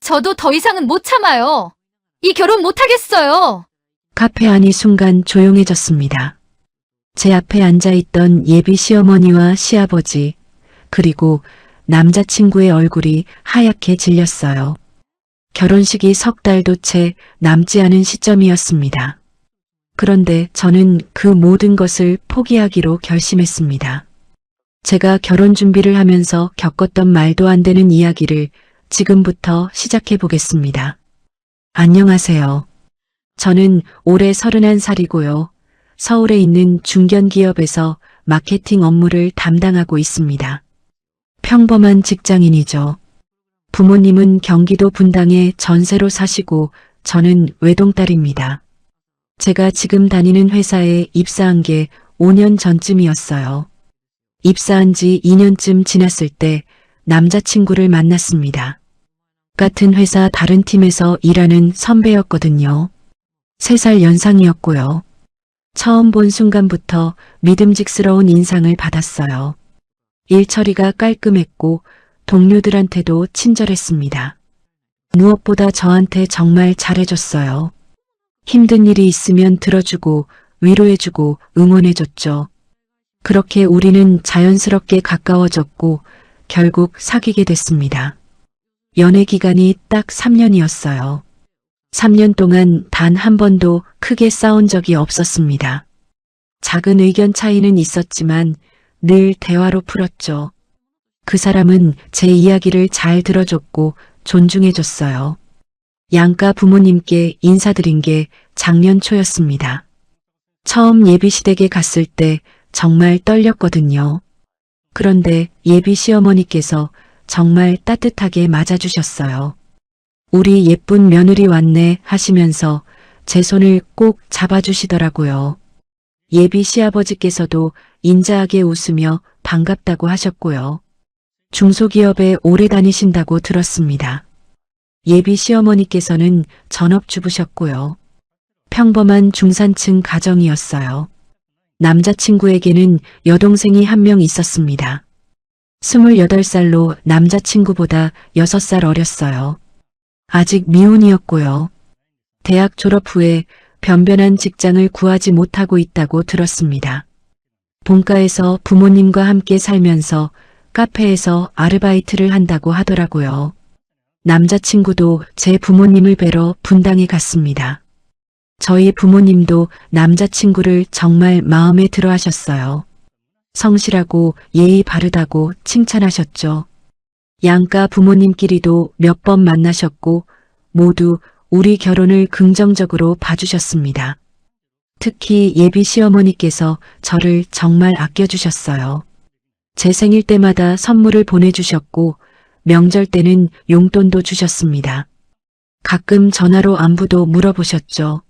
저도 더 이상은 못 참아요. 이 결혼 못 하겠어요. 카페 안이 순간 조용해졌습니다. 제 앞에 앉아있던 예비 시어머니와 시아버지, 그리고 남자친구의 얼굴이 하얗게 질렸어요. 결혼식이 석 달도 채 남지 않은 시점이었습니다. 그런데 저는 그 모든 것을 포기하기로 결심했습니다. 제가 결혼 준비를 하면서 겪었던 말도 안 되는 이야기를 지금부터 시작해 보겠습니다. 안녕하세요. 저는 올해 31살이고요. 서울에 있는 중견기업에서 마케팅 업무를 담당하고 있습니다. 평범한 직장인이죠. 부모님은 경기도 분당에 전세로 사시고 저는 외동딸입니다. 제가 지금 다니는 회사에 입사한 게 5년 전쯤이었어요. 입사한 지 2년쯤 지났을 때 남자친구를 만났습니다. 같은 회사 다른 팀에서 일하는 선배였거든요. 3살 연상이었고요. 처음 본 순간부터 믿음직스러운 인상을 받았어요. 일 처리가 깔끔했고 동료들한테도 친절했습니다. 무엇보다 저한테 정말 잘해줬어요. 힘든 일이 있으면 들어주고 위로해주고 응원해줬죠. 그렇게 우리는 자연스럽게 가까워졌고 결국 사귀게 됐습니다. 연애 기간이 딱 3년이었어요. 3년 동안 단 한 번도 크게 싸운 적이 없었습니다. 작은 의견 차이는 있었지만 늘 대화로 풀었죠. 그 사람은 제 이야기를 잘 들어줬고 존중해줬어요. 양가 부모님께 인사드린 게 작년 초였습니다. 처음 예비시댁에 갔을 때 정말 떨렸거든요. 그런데 예비 시어머니께서 정말 따뜻하게 맞아주셨어요. 우리 예쁜 며느리 왔네 하시면서 제 손을 꼭 잡아주시더라고요. 예비 시아버지께서도 인자하게 웃으며 반갑다고 하셨고요. 중소기업에 오래 다니신다고 들었습니다. 예비 시어머니께서는 전업주부셨고요. 평범한 중산층 가정이었어요. 남자친구에게는 여동생이 한 명 있었습니다. 28살로 남자친구보다 6살 어렸어요. 아직 미혼이었고요. 대학 졸업 후에 변변한 직장을 구하지 못하고 있다고 들었습니다. 본가에서 부모님과 함께 살면서 카페에서 아르바이트를 한다고 하더라고요. 남자친구도 제 부모님을 뵈러 분당에 갔습니다. 저희 부모님도 남자친구를 정말 마음에 들어 하셨어요. 성실하고 예의 바르다고 칭찬하셨죠. 양가 부모님끼리도 몇 번 만나셨고 모두 우리 결혼을 긍정적으로 봐주셨습니다. 특히 예비 시어머니께서 저를 정말 아껴주셨어요. 제 생일 때마다 선물을 보내주셨고 명절 때는 용돈도 주셨습니다. 가끔 전화로 안부도 물어보셨죠.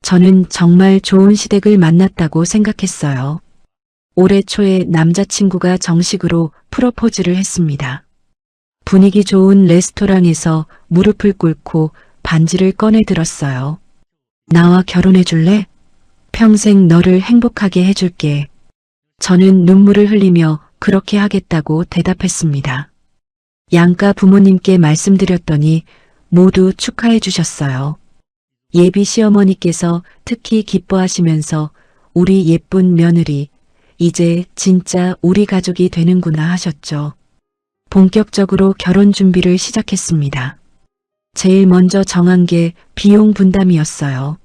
저는 정말 좋은 시댁을 만났다고 생각했어요. 올해 초에 남자친구가 정식으로 프로포즈를 했습니다. 분위기 좋은 레스토랑에서 무릎을 꿇고 반지를 꺼내 들었어요. 나와 결혼해 줄래? 평생 너를 행복하게 해줄게. 저는 눈물을 흘리며 그렇게 하겠다고 대답했습니다. 양가 부모님께 말씀드렸더니 모두 축하해 주셨어요. 예비 시어머니께서 특히 기뻐하시면서 우리 예쁜 며느리, 이제 진짜 우리 가족이 되는구나 하셨죠. 본격적으로 결혼 준비를 시작했습니다. 제일 먼저 정한 게 비용 분담이었어요.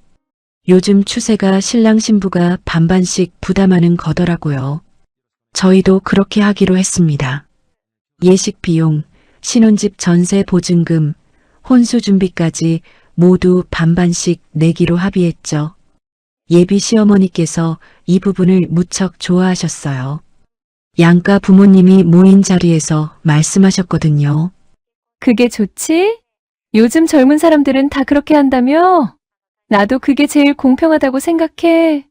요즘 추세가 신랑 신부가 반반씩 부담하는 거더라고요. 저희도 그렇게 하기로 했습니다. 예식 비용, 신혼집 전세 보증금, 혼수 준비까지 모두 반반씩 내기로 합의했죠. 예비 시어머니께서 이 부분을 무척 좋아하셨어요. 양가 부모님이 모인 자리에서 말씀하셨거든요. 그게 좋지? 요즘 젊은 사람들은 다 그렇게 한다며? 나도 그게 제일 공평하다고 생각해.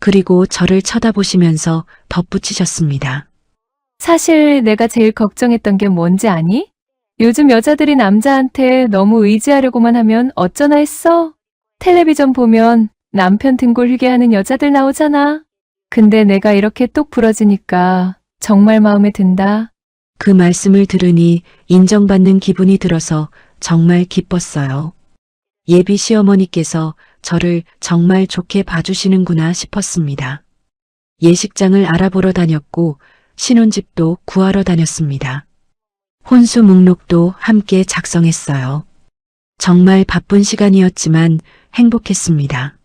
그리고 저를 쳐다보시면서 덧붙이셨습니다. 사실 내가 제일 걱정했던 게 뭔지 아니? 요즘 여자들이 남자한테 너무 의지하려고만 하면 어쩌나 했어? 텔레비전 보면 남편 등골 휘게 하는 여자들 나오잖아. 근데 내가 이렇게 똑 부러지니까 정말 마음에 든다. 그 말씀을 들으니 인정받는 기분이 들어서 정말 기뻤어요. 예비 시어머니께서 저를 정말 좋게 봐주시는구나 싶었습니다. 예식장을 알아보러 다녔고 신혼집도 구하러 다녔습니다. 혼수 목록도 함께 작성했어요. 정말 바쁜 시간이었지만 행복했습니다.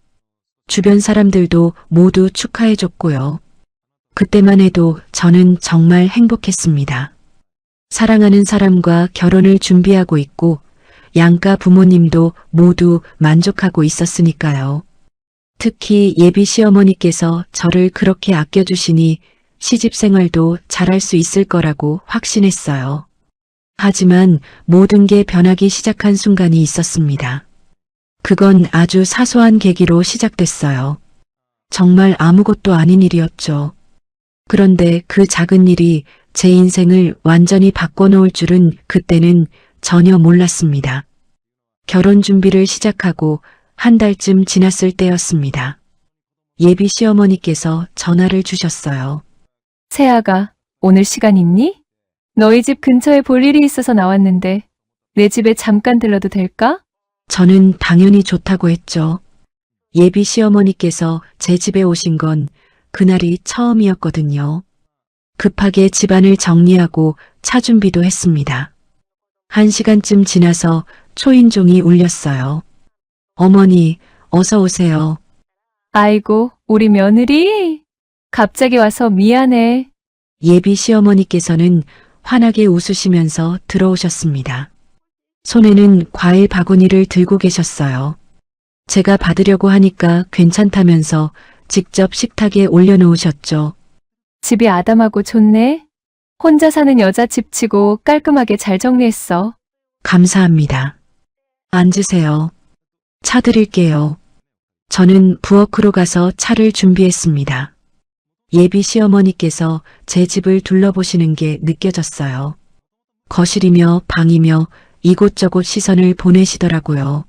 주변 사람들도 모두 축하해줬고요. 그때만 해도 저는 정말 행복했습니다. 사랑하는 사람과 결혼을 준비하고 있고 양가 부모님도 모두 만족하고 있었으니까요. 특히 예비 시어머니께서 저를 그렇게 아껴주시니 시집 생활도 잘할 수 있을 거라고 확신했어요. 하지만 모든 게 변하기 시작한 순간이 있었습니다. 그건 아주 사소한 계기로 시작됐어요. 정말 아무것도 아닌 일이었죠. 그런데 그 작은 일이 제 인생을 완전히 바꿔놓을 줄은 그때는 전혀 몰랐습니다. 결혼 준비를 시작하고 한 달쯤 지났을 때였습니다. 예비 시어머니께서 전화를 주셨어요. 세아가, 오늘 시간 있니? 너희 집 근처에 볼 일이 있어서 나왔는데 내 집에 잠깐 들러도 될까? 저는 당연히 좋다고 했죠. 예비 시어머니께서 제 집에 오신 건 그날이 처음이었거든요. 급하게 집안을 정리하고 차 준비도 했습니다. 1시간쯤 지나서 초인종이 울렸어요. 어머니, 어서 오세요. 아이고, 우리 며느리. 갑자기 와서 미안해. 예비 시어머니께서는 환하게 웃으시면서 들어오셨습니다. 손에는 과일 바구니를 들고 계셨어요. 제가 받으려고 하니까 괜찮다면서 직접 식탁에 올려놓으셨죠. 집이 아담하고 좋네. 혼자 사는 여자 집치고 깔끔하게 잘 정리했어. 감사합니다. 앉으세요. 차 드릴게요. 저는 부엌으로 가서 차를 준비했습니다. 예비 시어머니께서 제 집을 둘러보시는 게 느껴졌어요. 거실이며 방이며 이곳저곳 시선을 보내시더라고요.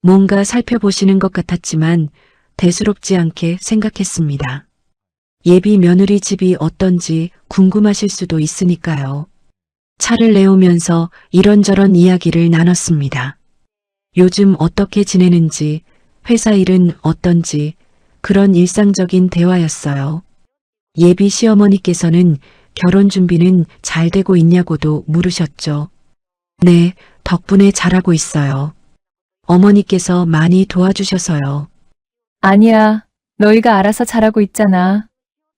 뭔가 살펴보시는 것 같았지만 대수롭지 않게 생각했습니다. 예비 며느리 집이 어떤지 궁금하실 수도 있으니까요. 차를 내오면서 이런저런 이야기를 나눴습니다. 요즘 어떻게 지내는지, 회사 일은 어떤지, 그런 일상적인 대화였어요. 예비 시어머니께서는 결혼 준비는 잘 되고 있냐고도 물으셨죠. 네, 덕분에 잘하고 있어요. 어머니께서 많이 도와주셔서요. 아니야, 너희가 알아서 잘하고 있잖아.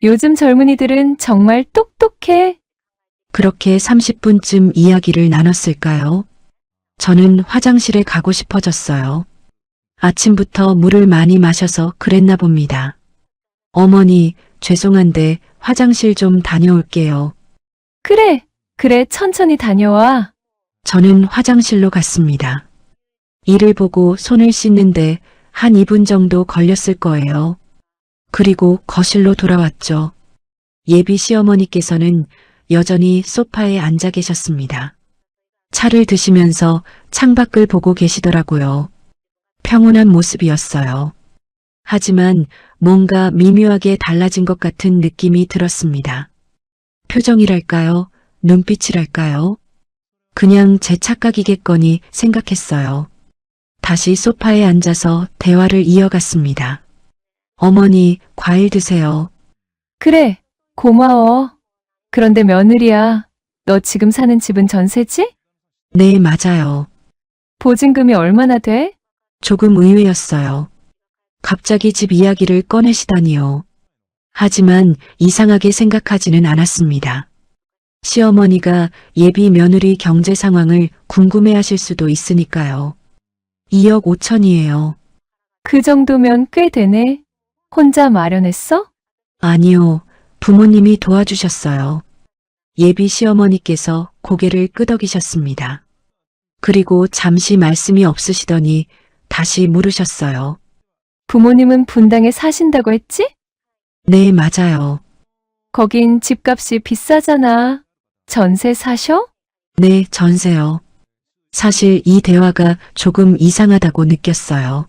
요즘 젊은이들은 정말 똑똑해. 그렇게 30분쯤 이야기를 나눴을까요? 저는 화장실에 가고 싶어졌어요. 아침부터 물을 많이 마셔서 그랬나 봅니다. 어머니, 죄송한데 화장실 좀 다녀올게요. 그래, 천천히 다녀와. 저는 화장실로 갔습니다. 이를 보고 손을 씻는데 한 2분 정도 걸렸을 거예요. 그리고 거실로 돌아왔죠. 예비 시어머니께서는 여전히 소파에 앉아 계셨습니다. 차를 드시면서 창밖을 보고 계시더라고요. 평온한 모습이었어요. 하지만 뭔가 미묘하게 달라진 것 같은 느낌이 들었습니다. 표정이랄까요? 눈빛이랄까요? 그냥 제 착각이겠거니 생각했어요. 다시 소파에 앉아서 대화를 이어갔습니다. 어머니, 과일 드세요. 그래, 고마워. 그런데 며느리야, 너 지금 사는 집은 전세지? 네, 맞아요. 보증금이 얼마나 돼? 조금 의외였어요. 갑자기 집 이야기를 꺼내시다니요. 하지만 이상하게 생각하지는 않았습니다. 시어머니가 예비 며느리 경제 상황을 궁금해하실 수도 있으니까요. 2억 5천이에요. 그 정도면 꽤 되네. 혼자 마련했어? 아니요, 부모님이 도와주셨어요. 예비 시어머니께서 고개를 끄덕이셨습니다. 그리고 잠시 말씀이 없으시더니 다시 물으셨어요. 부모님은 분당에 사신다고 했지? 네, 맞아요. 거긴 집값이 비싸잖아. 전세 사셔? 네, 전세요. 사실 이 대화가 조금 이상하다고 느꼈어요.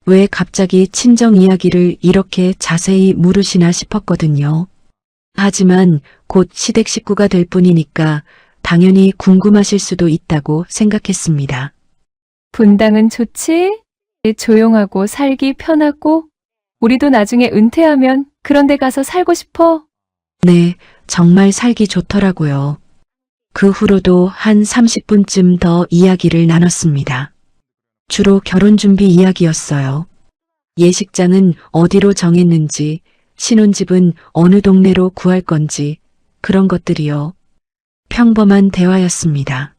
왜 갑자기 친정 이야기를 이렇게 자세히 물으시나 싶었거든요. 하지만 곧 시댁 식구가 될 뿐이니까 당연히 궁금하실 수도 있다고 생각했습니다. 분당은 좋지? 조용하고 살기 편하고, 우리도 나중에 은퇴하면 그런 데 가서 살고 싶어. 네, 정말 살기 좋더라고요. 그 후로도 한 30분쯤 더 이야기를 나눴습니다. 주로 결혼 준비 이야기였어요. 예식장은 어디로 정했는지, 신혼집은 어느 동네로 구할 건지, 그런 것들이요. 평범한 대화였습니다.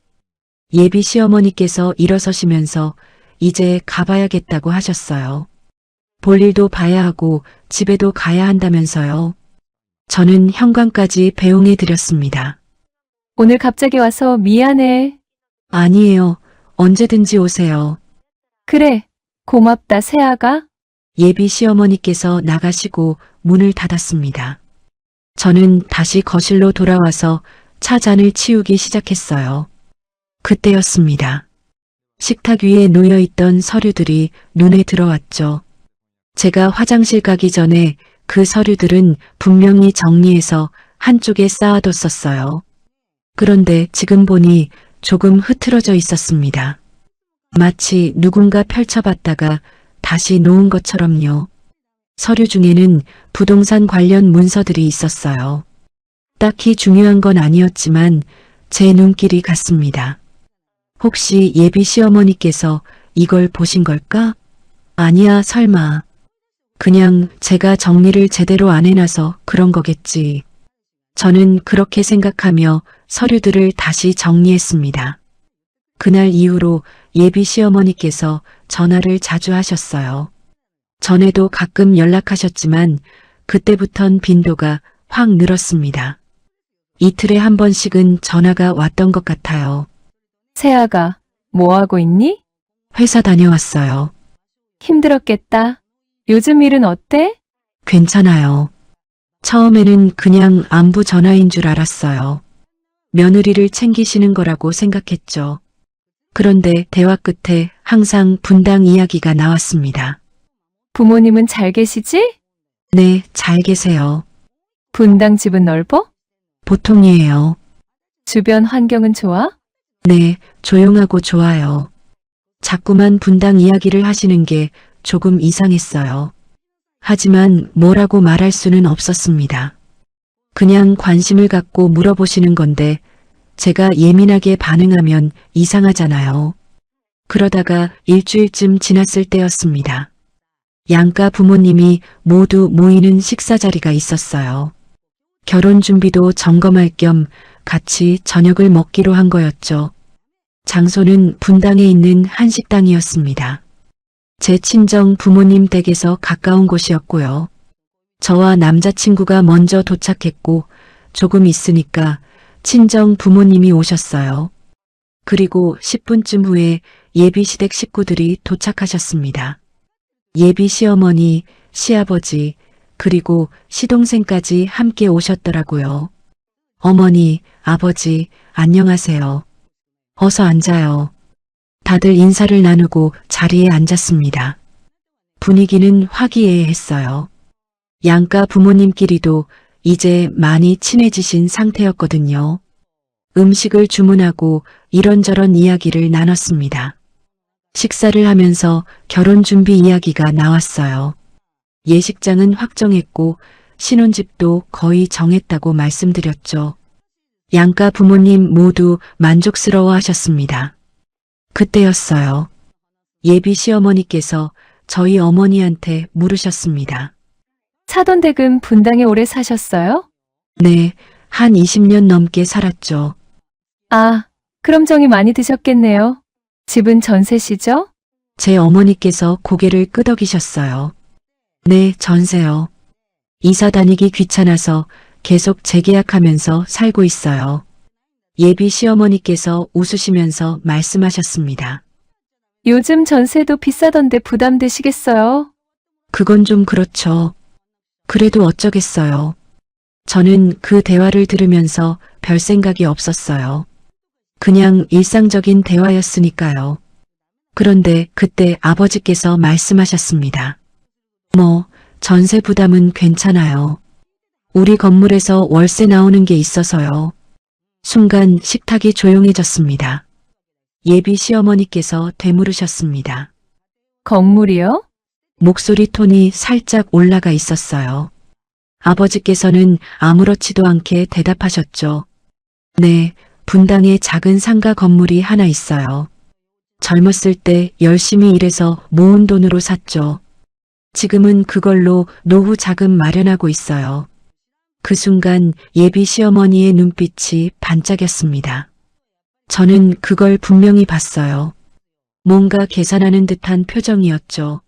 예비 시어머니께서 일어서시면서 이제 가봐야겠다고 하셨어요. 볼일도 봐야 하고 집에도 가야 한다면서요. 저는 현관까지 배웅해 드렸습니다. 오늘 갑자기 와서 미안해. 아니에요. 언제든지 오세요. 그래, 고맙다, 새아가. 예비 시어머니께서 나가시고 문을 닫았습니다. 저는 다시 거실로 돌아와서 차 잔을 치우기 시작했어요. 그때였습니다. 식탁 위에 놓여있던 서류들이 눈에 들어왔죠. 제가 화장실 가기 전에 그 서류들은 분명히 정리해서 한쪽에 쌓아뒀었어요. 그런데 지금 보니 조금 흐트러져 있었습니다. 마치 누군가 펼쳐봤다가 다시 놓은 것처럼요. 서류 중에는 부동산 관련 문서들이 있었어요. 딱히 중요한 건 아니었지만 제 눈길이 갔습니다. 혹시 예비 시어머니께서 이걸 보신 걸까? 아니야, 설마. 그냥 제가 정리를 제대로 안 해놔서 그런 거겠지. 저는 그렇게 생각하며 서류들을 다시 정리했습니다. 그날 이후로 예비 시어머니께서 전화를 자주 하셨어요. 전에도 가끔 연락하셨지만 그때부턴 빈도가 확 늘었습니다. 이틀에 한 번씩은 전화가 왔던 것 같아요. 새아가, 뭐 하고 있니? 회사 다녀왔어요. 힘들었겠다. 요즘 일은 어때? 괜찮아요. 처음에는 그냥 안부 전화인 줄 알았어요. 며느리를 챙기시는 거라고 생각했죠. 그런데 대화 끝에 항상 분당 이야기가 나왔습니다. 부모님은 잘 계시지? 네, 잘 계세요. 분당 집은 넓어? 보통이에요. 주변 환경은 좋아? 네, 조용하고 좋아요. 자꾸만 분당 이야기를 하시는 게 조금 이상했어요. 하지만 뭐라고 말할 수는 없었습니다. 그냥 관심을 갖고 물어보시는 건데 제가 예민하게 반응하면 이상하잖아요. 그러다가 일주일쯤 지났을 때였습니다. 양가 부모님이 모두 모이는 식사 자리가 있었어요. 결혼 준비도 점검할 겸 같이 저녁을 먹기로 한 거였죠. 장소는 분당에 있는 한식당이었습니다. 제 친정 부모님 댁에서 가까운 곳이었고요. 저와 남자친구가 먼저 도착했고 조금 있으니까 친정 부모님이 오셨어요. 그리고 10분쯤 후에 예비 시댁 식구들이 도착하셨습니다. 예비 시어머니, 시아버지, 그리고 시동생까지 함께 오셨더라고요. 어머니, 아버지, 안녕하세요. 어서 앉아요. 다들 인사를 나누고 자리에 앉았습니다. 분위기는 화기애애했어요. 양가 부모님끼리도 이제 많이 친해지신 상태였거든요. 음식을 주문하고 이런저런 이야기를 나눴습니다. 식사를 하면서 결혼 준비 이야기가 나왔어요. 예식장은 확정했고 신혼집도 거의 정했다고 말씀드렸죠. 양가 부모님 모두 만족스러워 하셨습니다. 그때였어요. 예비 시어머니께서 저희 어머니한테 물으셨습니다. 사돈댁은 분당에 오래 사셨어요? 네, 한 20년 넘게 살았죠. 아, 그럼 정이 많이 드셨겠네요. 집은 전세시죠? 제 어머니께서 고개를 끄덕이셨어요. 네, 전세요. 이사 다니기 귀찮아서 계속 재계약하면서 살고 있어요. 예비 시어머니께서 웃으시면서 말씀하셨습니다. 요즘 전세도 비싸던데 부담되시겠어요? 그건 좀 그렇죠. 그래도 어쩌겠어요. 저는 그 대화를 들으면서 별 생각이 없었어요. 그냥 일상적인 대화였으니까요. 그런데 그때 아버지께서 말씀하셨습니다. 뭐, 전세 부담은 괜찮아요. 우리 건물에서 월세 나오는 게 있어서요. 순간 식탁이 조용해졌습니다. 예비 시어머니께서 되물으셨습니다. 건물이요? 목소리 톤이 살짝 올라가 있었어요. 아버지께서는 아무렇지도 않게 대답하셨죠. 네, 분당에 작은 상가 건물이 하나 있어요. 젊었을 때 열심히 일해서 모은 돈으로 샀죠. 지금은 그걸로 노후 자금 마련하고 있어요. 그 순간 예비 시어머니의 눈빛이 반짝였습니다. 저는 그걸 분명히 봤어요. 뭔가 계산하는 듯한 표정이었죠.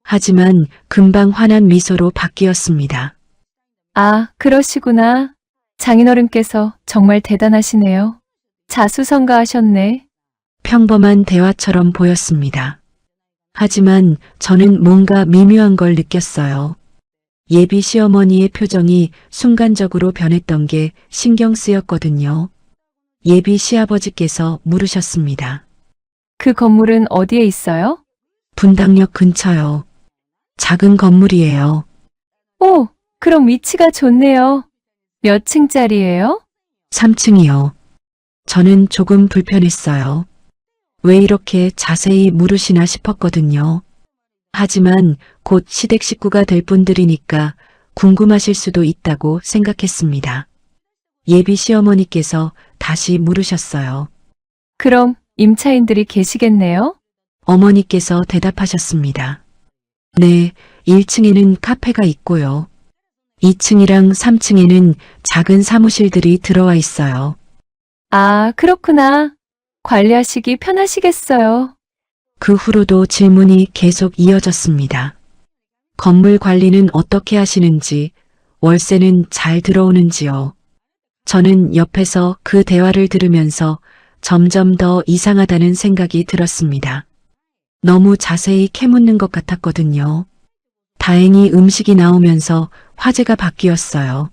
하지만 금방 환한 미소로 바뀌었습니다. 아, 그러시구나. 장인어른께서 정말 대단하시네요. 자수성가하셨네. 평범한 대화처럼 보였습니다. 하지만 저는 뭔가 미묘한 걸 느꼈어요. 예비 시어머니의 표정이 순간적으로 변했던 게 신경 쓰였거든요. 예비 시아버지께서 물으셨습니다. 그 건물은 어디에 있어요? 분당역 근처요. 작은 건물이에요. 오, 그럼 위치가 좋네요. 몇 층짜리예요? 3층이요. 저는 조금 불편했어요. 왜 이렇게 자세히 물으시나 싶었거든요. 하지만 곧 시댁 식구가 될 분들이니까 궁금하실 수도 있다고 생각했습니다. 예비 시어머니께서 다시 물으셨어요. 그럼 임차인들이 계시겠네요? 어머니께서 대답하셨습니다. 네, 1층에는 카페가 있고요. 2층이랑 3층에는 작은 사무실들이 들어와 있어요. 아, 그렇구나. 관리하시기 편하시겠어요. 그 후로도 질문이 계속 이어졌습니다. 건물 관리는 어떻게 하시는지, 월세는 잘 들어오는지요. 저는 옆에서 그 대화를 들으면서 점점 더 이상하다는 생각이 들었습니다. 너무 자세히 캐묻는 것 같았거든요. 다행히 음식이 나오면서 화제가 바뀌었어요.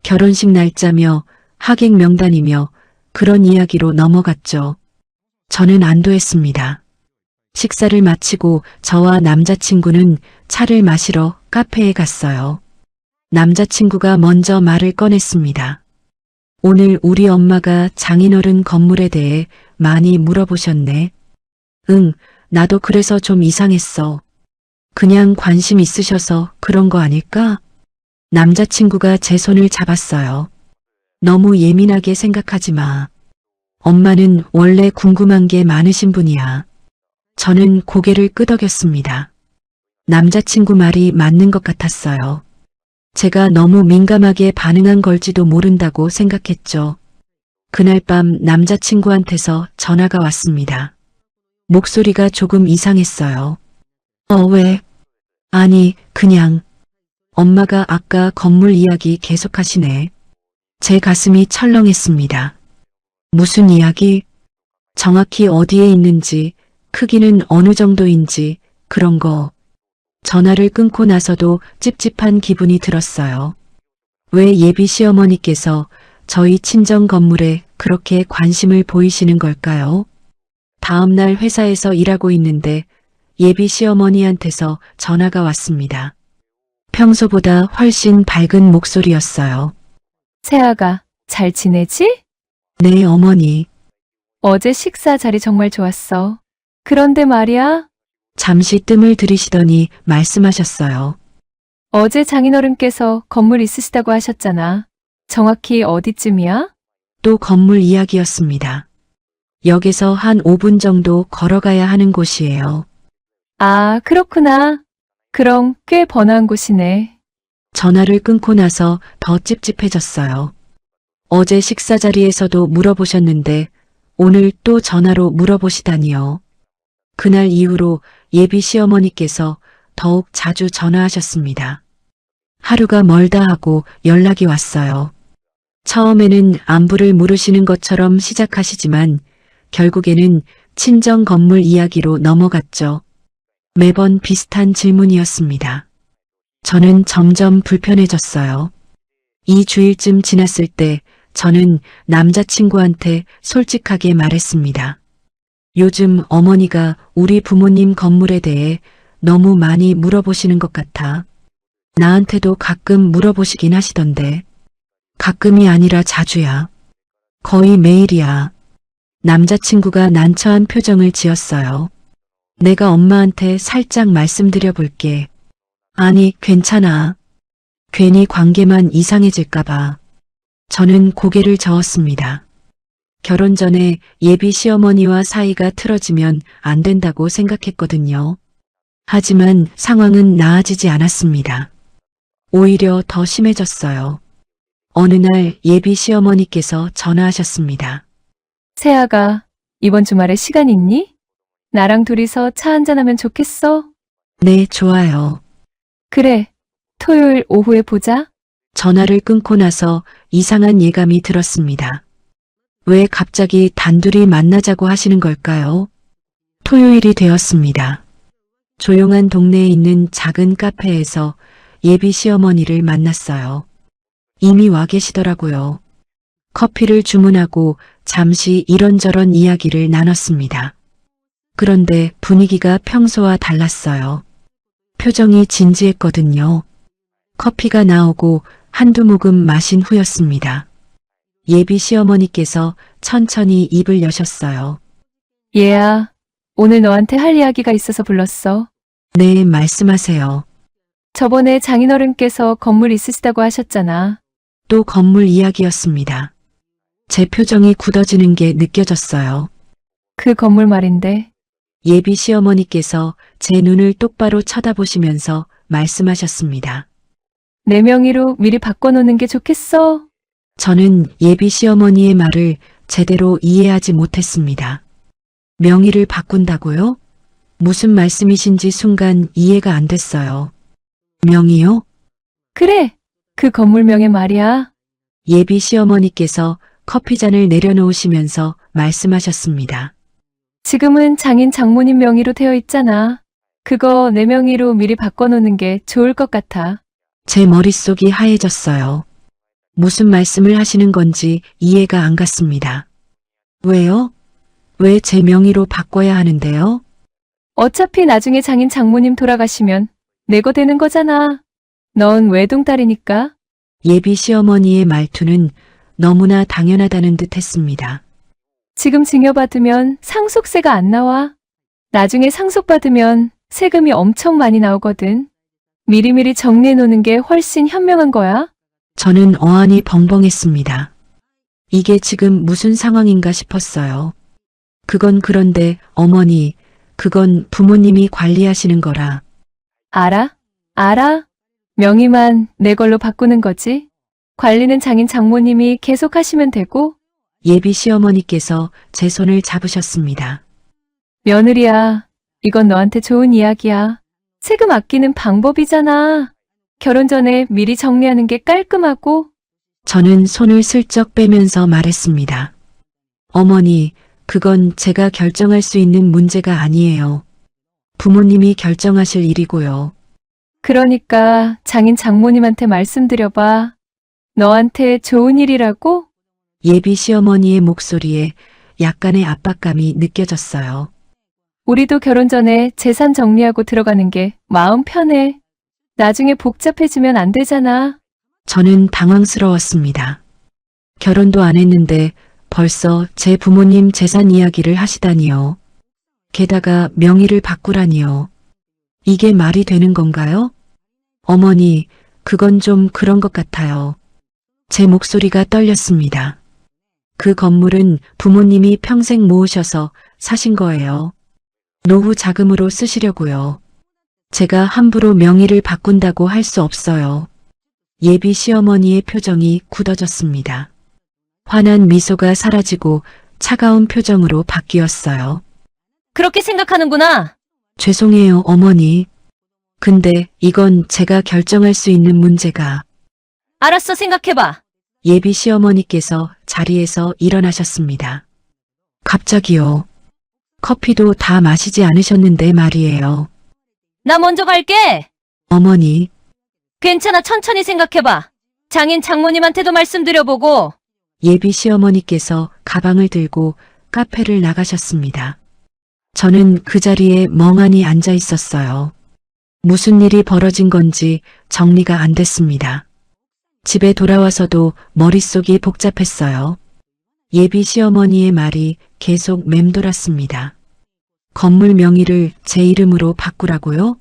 결혼식 날짜며 하객 명단이며 그런 이야기로 넘어갔죠. 저는 안도했습니다. 식사를 마치고 저와 남자친구는 차를 마시러 카페에 갔어요. 남자친구가 먼저 말을 꺼냈습니다. 오늘 우리 엄마가 장인어른 건물에 대해 많이 물어보셨네. 응, 나도 그래서 좀 이상했어. 그냥 관심 있으셔서 그런 거 아닐까? 남자친구가 제 손을 잡았어요. 너무 예민하게 생각하지 마. 엄마는 원래 궁금한 게 많으신 분이야. 저는 고개를 끄덕였습니다. 남자친구 말이 맞는 것 같았어요. 제가 너무 민감하게 반응한 걸지도 모른다고 생각했죠. 그날 밤 남자친구한테서 전화가 왔습니다. 목소리가 조금 이상했어요. 왜? 아니, 그냥. 엄마가 아까 건물 이야기 계속하시네. 제 가슴이 철렁했습니다. 무슨 이야기? 정확히 어디에 있는지, 크기는 어느 정도인지, 그런 거. 전화를 끊고 나서도 찝찝한 기분이 들었어요. 왜 예비 시어머니께서 저희 친정 건물에 그렇게 관심을 보이시는 걸까요? 다음날 회사에서 일하고 있는데 예비 시어머니한테서 전화가 왔습니다. 평소보다 훨씬 밝은 목소리였어요. 세아가 잘 지내지? 네, 어머니. 어제 식사 자리 정말 좋았어. 그런데 말이야, 잠시 뜸을 들이시더니 말씀하셨어요. 어제 장인어른께서 건물 있으시다고 하셨잖아. 정확히 어디쯤이야? 또 건물 이야기였습니다. 역에서 한 5분 정도 걸어가야 하는 곳이에요. 아, 그렇구나. 그럼 꽤 번화한 곳이네. 전화를 끊고 나서 더 찝찝해졌어요. 어제 식사 자리에서도 물어보셨는데 오늘 또 전화로 물어보시다니요. 그날 이후로 예비 시어머니께서 더욱 자주 전화하셨습니다. 하루가 멀다 하고 연락이 왔어요. 처음에는 안부를 물으시는 것처럼 시작하시지만 결국에는 친정 건물 이야기로 넘어갔죠. 매번 비슷한 질문이었습니다. 저는 점점 불편해졌어요. 2주일쯤 지났을 때 저는 남자친구한테 솔직하게 말했습니다. 요즘 어머니가 우리 부모님 건물에 대해 너무 많이 물어보시는 것 같아. 나한테도 가끔 물어보시긴 하시던데. 가끔이 아니라 자주야. 거의 매일이야. 남자친구가 난처한 표정을 지었어요. 내가 엄마한테 살짝 말씀드려 볼게. 아니, 괜찮아. 괜히 관계만 이상해질까봐. 저는 고개를 저었습니다. 결혼 전에 예비 시어머니와 사이가 틀어지면 안 된다고 생각했거든요. 하지만 상황은 나아지지 않았습니다. 오히려 더 심해졌어요. 어느 날 예비 시어머니께서 전화하셨습니다. 세아가, 이번 주말에 시간 있니? 나랑 둘이서 차 한잔하면 좋겠어? 네, 좋아요. 그래, 토요일 오후에 보자. 전화를 끊고 나서 이상한 예감이 들었습니다. 왜 갑자기 단둘이 만나자고 하시는 걸까요? 토요일이 되었습니다. 조용한 동네에 있는 작은 카페에서 예비 시어머니를 만났어요. 이미 와 계시더라고요. 커피를 주문하고 잠시 이런저런 이야기를 나눴습니다. 그런데 분위기가 평소와 달랐어요. 표정이 진지했거든요. 커피가 나오고 한두 모금 마신 후였습니다. 예비 시어머니께서 천천히 입을 여셨어요. 얘야, 오늘 너한테 할 이야기가 있어서 불렀어. 네, 말씀하세요. 저번에 장인어른께서 건물 있으시다고 하셨잖아. 또 건물 이야기였습니다. 제 표정이 굳어지는 게 느껴졌어요. 그 건물 말인데. 예비 시어머니께서 제 눈을 똑바로 쳐다보시면서 말씀하셨습니다. 내 명의로 미리 바꿔놓는 게 좋겠어. 저는 예비 시어머니의 말을 제대로 이해하지 못했습니다. 명의를 바꾼다고요? 무슨 말씀이신지 순간 이해가 안 됐어요. 명의요? 그래, 그 건물명의 말이야. 예비 시어머니께서 커피잔을 내려놓으시면서 말씀하셨습니다. 지금은 장인 장모님 명의로 되어 있잖아. 그거 내 명의로 미리 바꿔놓는 게 좋을 것 같아. 제 머릿속이 하얘졌어요. 무슨 말씀을 하시는 건지 이해가 안 갔습니다. 왜요? 왜 제 명의로 바꿔야 하는데요? 어차피 나중에 장인 장모님 돌아가시면 내거 되는 거잖아. 넌 외동딸이니까. 예비 시어머니의 말투는 너무나 당연하다는 듯 했습니다. 지금 증여받으면 상속세가 안 나와. 나중에 상속받으면 세금이 엄청 많이 나오거든. 미리미리 정리해 놓는 게 훨씬 현명한 거야. 저는 어안이 벙벙했습니다. 이게 지금 무슨 상황인가 싶었어요. 그건 그런데 어머니, 그건 부모님이 관리하시는 거라. 알아? 알아? 명의만 내 걸로 바꾸는 거지. 관리는 장인 장모님이 계속 하시면 되고. 예비 시어머니께서 제 손을 잡으셨습니다. 며느리야, 이건 너한테 좋은 이야기야. 세금 아끼는 방법이잖아. 결혼 전에 미리 정리하는 게 깔끔하고. 저는 손을 슬쩍 빼면서 말했습니다. 어머니, 그건 제가 결정할 수 있는 문제가 아니에요. 부모님이 결정하실 일이고요. 그러니까 장인 장모님한테 말씀드려봐. 너한테 좋은 일이라고? 예비 시어머니의 목소리에 약간의 압박감이 느껴졌어요. 우리도 결혼 전에 재산 정리하고 들어가는 게 마음 편해. 나중에 복잡해지면 안 되잖아. 저는 당황스러웠습니다. 결혼도 안 했는데 벌써 제 부모님 재산 이야기를 하시다니요. 게다가 명의를 바꾸라니요. 이게 말이 되는 건가요? 어머니, 그건 좀 그런 것 같아요. 제 목소리가 떨렸습니다. 그 건물은 부모님이 평생 모으셔서 사신 거예요. 노후 자금으로 쓰시려고요. 제가 함부로 명의를 바꾼다고 할 수 없어요. 예비 시어머니의 표정이 굳어졌습니다. 환한 미소가 사라지고 차가운 표정으로 바뀌었어요. 그렇게 생각하는구나. 죄송해요, 어머니. 근데 이건 제가 결정할 수 있는 문제가. 알았어, 생각해봐. 예비 시어머니께서 자리에서 일어나셨습니다. 갑자기요. 커피도 다 마시지 않으셨는데 말이에요. 나 먼저 갈게. 어머니, 괜찮아, 천천히 생각해봐. 장인 장모님한테도 말씀드려보고. 예비 시어머니께서 가방을 들고 카페를 나가셨습니다. 저는 그 자리에 멍하니 앉아 있었어요. 무슨 일이 벌어진 건지 정리가 안 됐습니다. 집에 돌아와서도 머릿속이 복잡했어요. 예비 시어머니의 말이 계속 맴돌았습니다. 건물 명의를 제 이름으로 바꾸라고요?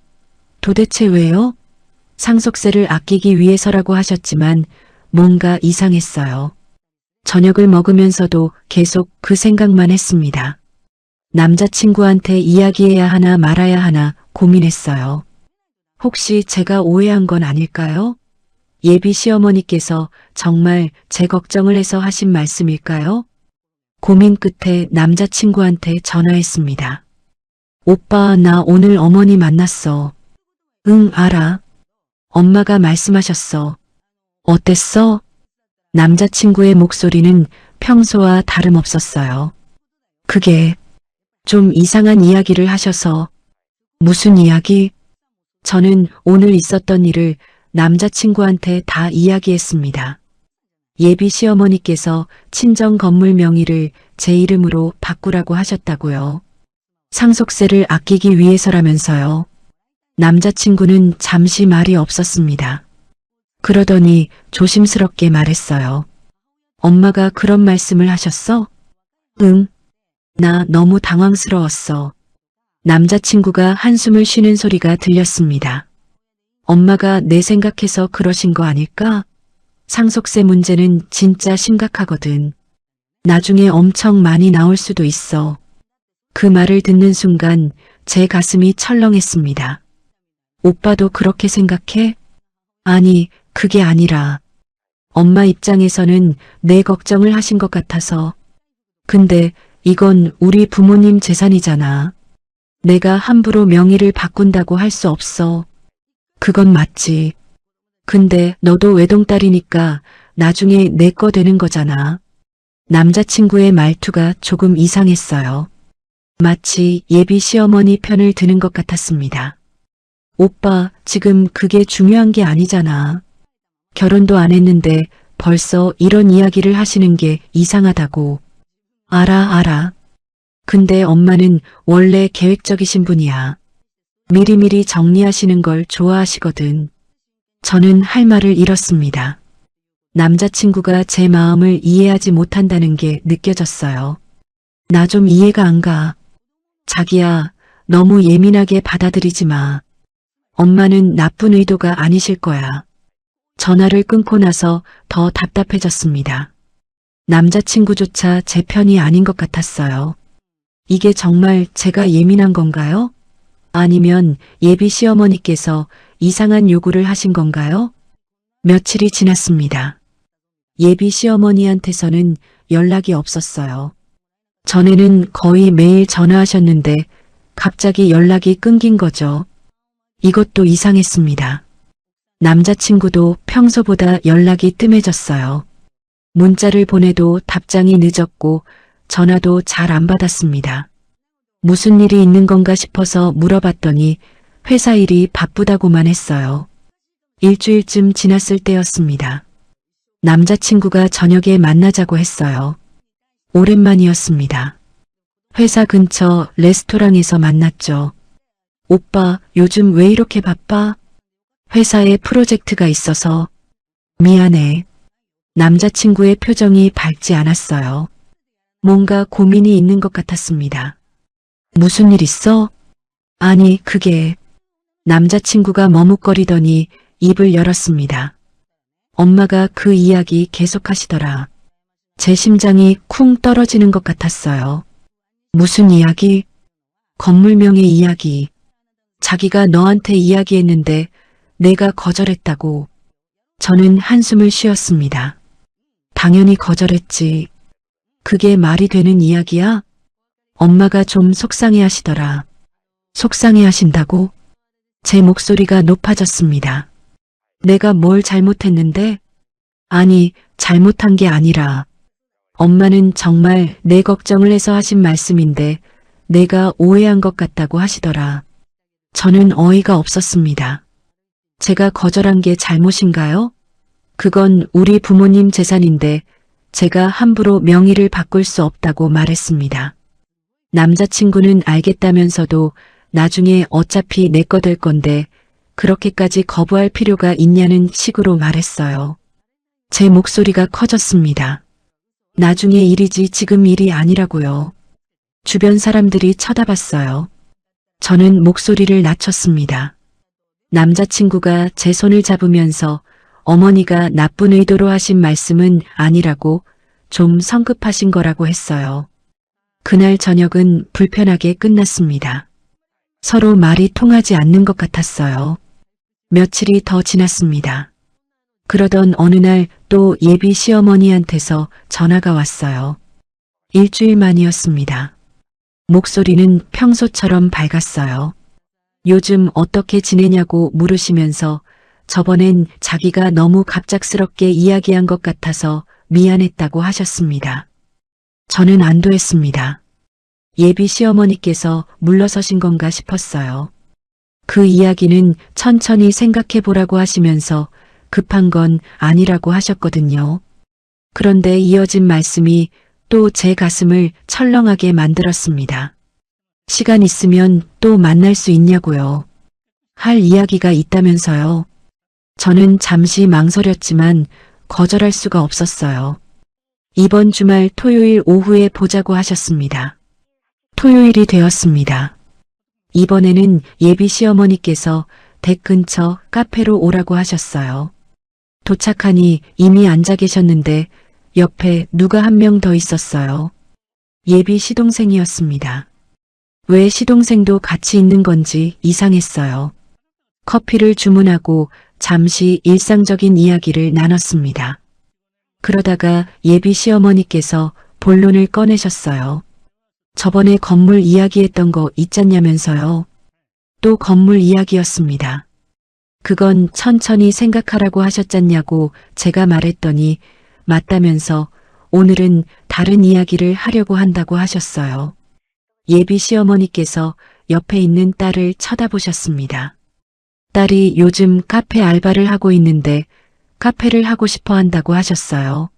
도대체 왜요? 상속세를 아끼기 위해서라고 하셨지만 뭔가 이상했어요. 저녁을 먹으면서도 계속 그 생각만 했습니다. 남자친구한테 이야기해야 하나 말아야 하나 고민했어요. 혹시 제가 오해한 건 아닐까요? 예비 시어머니께서 정말 제 걱정을 해서 하신 말씀일까요? 고민 끝에 남자친구한테 전화했습니다. 오빠, 나 오늘 어머니 만났어. 응, 알아. 엄마가 말씀하셨어. 어땠어? 남자친구의 목소리는 평소와 다름없었어요. 그게 좀 이상한 이야기를 하셔서. 무슨 이야기? 저는 오늘 있었던 일을 남자친구한테 다 이야기했습니다. 예비 시어머니께서 친정 건물 명의를 제 이름으로 바꾸라고 하셨다고요. 상속세를 아끼기 위해서라면서요. 남자친구는 잠시 말이 없었습니다. 그러더니 조심스럽게 말했어요. 엄마가 그런 말씀을 하셨어? 응. 나 너무 당황스러웠어. 남자친구가 한숨을 쉬는 소리가 들렸습니다. 엄마가 내 생각해서 그러신 거 아닐까? 상속세 문제는 진짜 심각하거든. 나중에 엄청 많이 나올 수도 있어. 그 말을 듣는 순간 제 가슴이 철렁했습니다. 오빠도 그렇게 생각해? 아니, 그게 아니라 엄마 입장에서는 내 걱정을 하신 것 같아서. 근데 이건 우리 부모님 재산이잖아. 내가 함부로 명의를 바꾼다고 할 수 없어. 그건 맞지. 근데 너도 외동딸이니까 나중에 내 거 되는 거잖아. 남자친구의 말투가 조금 이상했어요. 마치 예비 시어머니 편을 드는 것 같았습니다. 오빠, 지금 그게 중요한 게 아니잖아. 결혼도 안 했는데 벌써 이런 이야기를 하시는 게 이상하다고. 알아. 근데 엄마는 원래 계획적이신 분이야. 미리미리 정리하시는 걸 좋아하시거든. 저는 할 말을 잃었습니다. 남자친구가 제 마음을 이해하지 못한다는 게 느껴졌어요. 나 좀 이해가 안 가. 자기야, 너무 예민하게 받아들이지 마. 엄마는 나쁜 의도가 아니실 거야. 전화를 끊고 나서 더 답답해졌습니다. 남자친구조차 제 편이 아닌 것 같았어요. 이게 정말 제가 예민한 건가요? 아니면 예비 시어머니께서 이상한 요구를 하신 건가요? 며칠이 지났습니다. 예비 시어머니한테서는 연락이 없었어요. 전에는 거의 매일 전화하셨는데 갑자기 연락이 끊긴 거죠. 이것도 이상했습니다. 남자친구도 평소보다 연락이 뜸해졌어요. 문자를 보내도 답장이 늦었고 전화도 잘 안 받았습니다. 무슨 일이 있는 건가 싶어서 물어봤더니 회사 일이 바쁘다고만 했어요. 일주일쯤 지났을 때였습니다. 남자친구가 저녁에 만나자고 했어요. 오랜만이었습니다. 회사 근처 레스토랑에서 만났죠. 오빠, 요즘 왜 이렇게 바빠? 회사에 프로젝트가 있어서. 미안해. 남자친구의 표정이 밝지 않았어요. 뭔가 고민이 있는 것 같았습니다. 무슨 일 있어? 아니, 그게. 남자친구가 머뭇거리더니 입을 열었습니다. 엄마가 그 이야기 계속하시더라. 제 심장이 쿵 떨어지는 것 같았어요. 무슨 이야기? 건물명의 이야기. 자기가 너한테 이야기했는데 내가 거절했다고. 저는 한숨을 쉬었습니다. 당연히 거절했지. 그게 말이 되는 이야기야? 엄마가 좀 속상해 하시더라. 속상해 하신다고? 제 목소리가 높아졌습니다. 내가 뭘 잘못했는데? 아니, 잘못한 게 아니라 엄마는 정말 내 걱정을 해서 하신 말씀인데 내가 오해한 것 같다고 하시더라. 저는 어이가 없었습니다. 제가 거절한 게 잘못인가요? 그건 우리 부모님 재산인데 제가 함부로 명의를 바꿀 수 없다고 말했습니다. 남자친구는 알겠다면서도 나중에 어차피 내 거 될 건데 그렇게까지 거부할 필요가 있냐는 식으로 말했어요. 제 목소리가 커졌습니다. 나중에 일이지 지금 일이 아니라고요. 주변 사람들이 쳐다봤어요. 저는 목소리를 낮췄습니다. 남자친구가 제 손을 잡으면서 어머니가 나쁜 의도로 하신 말씀은 아니라고 좀 성급하신 거라고 했어요. 그날 저녁은 불편하게 끝났습니다. 서로 말이 통하지 않는 것 같았어요. 며칠이 더 지났습니다. 그러던 어느 날 또 예비 시어머니한테서 전화가 왔어요. 일주일 만이었습니다. 목소리는 평소처럼 밝았어요. 요즘 어떻게 지내냐고 물으시면서 저번엔 자기가 너무 갑작스럽게 이야기한 것 같아서 미안했다고 하셨습니다. 저는 안도했습니다. 예비 시어머니께서 물러서신 건가 싶었어요. 그 이야기는 천천히 생각해 보라고 하시면서 급한 건 아니라고 하셨거든요. 그런데 이어진 말씀이 또 제 가슴을 철렁하게 만들었습니다. 시간 있으면 또 만날 수 있냐고요. 할 이야기가 있다면서요. 저는 잠시 망설였지만 거절할 수가 없었어요. 이번 주말 토요일 오후에 보자고 하셨습니다. 토요일이 되었습니다. 이번에는 예비 시어머니께서 댁 근처 카페로 오라고 하셨어요. 도착하니 이미 앉아 계셨는데 옆에 누가 한 명 더 있었어요. 예비 시동생이었습니다. 왜 시동생도 같이 있는 건지 이상했어요. 커피를 주문하고 잠시 일상적인 이야기를 나눴습니다. 그러다가 예비 시어머니께서 본론을 꺼내셨어요. 저번에 건물 이야기했던 거 있잖냐면서요. 또 건물 이야기였습니다. 그건 천천히 생각하라고 하셨잖냐고 제가 말했더니 맞다면서 오늘은 다른 이야기를 하려고 한다고 하셨어요. 예비 시어머니께서 옆에 있는 딸을 쳐다보셨습니다. 딸이 요즘 카페 알바를 하고 있는데 카페를 하고 싶어 한다고 하셨어요.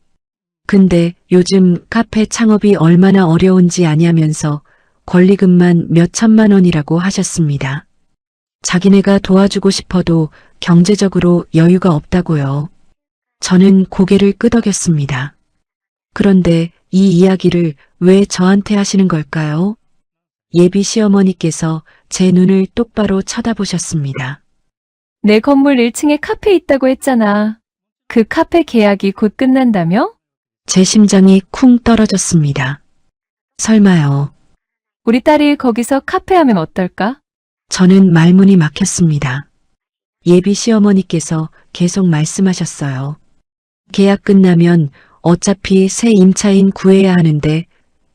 근데 요즘 카페 창업이 얼마나 어려운지 아냐면서 권리금만 몇 천만 원이라고 하셨습니다. 자기네가 도와주고 싶어도 경제적으로 여유가 없다고요. 저는 고개를 끄덕였습니다. 그런데 이 이야기를 왜 저한테 하시는 걸까요? 예비 시어머니께서 제 눈을 똑바로 쳐다보셨습니다. 내 건물 1층에 카페 있다고 했잖아. 그 카페 계약이 곧 끝난다며? 제 심장이 쿵 떨어졌습니다. 설마요. 우리 딸이 거기서 카페 하면 어떨까? 저는 말문이 막혔습니다. 예비 시어머니께서 계속 말씀하셨어요. 계약 끝나면 어차피 새 임차인 구해야 하는데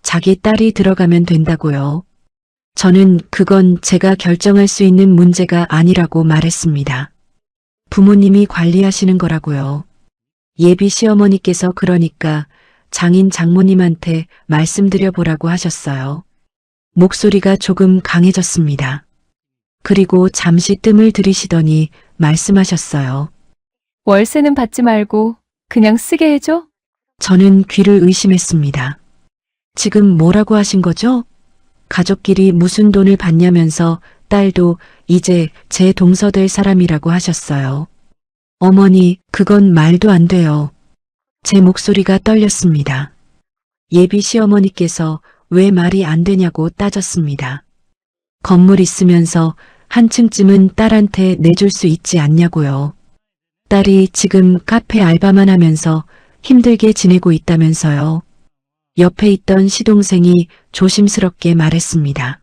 자기 딸이 들어가면 된다고요. 저는 그건 제가 결정할 수 있는 문제가 아니라고 말했습니다. 부모님이 관리하시는 거라고요. 예비 시어머니께서 그러니까 장인 장모님한테 말씀드려 보라고 하셨어요. 목소리가 조금 강해졌습니다. 그리고 잠시 뜸을 들이시더니 말씀하셨어요. 월세는 받지 말고 그냥 쓰게 해줘? 저는 귀를 의심했습니다. 지금 뭐라고 하신 거죠? 가족끼리 무슨 돈을 받냐면서 딸도 이제 제 동서될 사람이라고 하셨어요. 어머니, 그건 말도 안 돼요. 제 목소리가 떨렸습니다. 예비 시어머니께서 왜 말이 안 되냐고 따졌습니다. 건물 있으면서 한 층쯤은 딸한테 내줄 수 있지 않냐고요. 딸이 지금 카페 알바만 하면서 힘들게 지내고 있다면서요. 옆에 있던 시동생이 조심스럽게 말했습니다.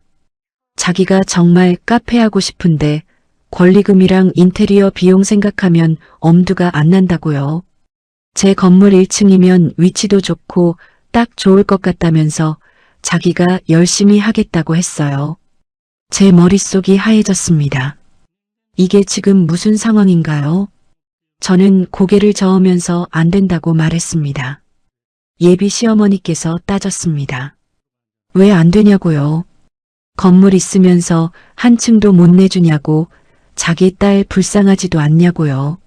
자기가 정말 카페 하고 싶은데 권리금이랑 인테리어 비용 생각하면 엄두가 안 난다고요. 제 건물 1층이면 위치도 좋고 딱 좋을 것 같다면서 자기가 열심히 하겠다고 했어요. 제 머릿속이 하얘졌습니다. 이게 지금 무슨 상황인가요? 저는 고개를 저으면서 안 된다고 말했습니다. 예비 시어머니께서 따졌습니다. 왜 안 되냐고요? 건물 있으면서 한 층도 못 내주냐고, 자기 딸 불쌍하지도 않냐고요.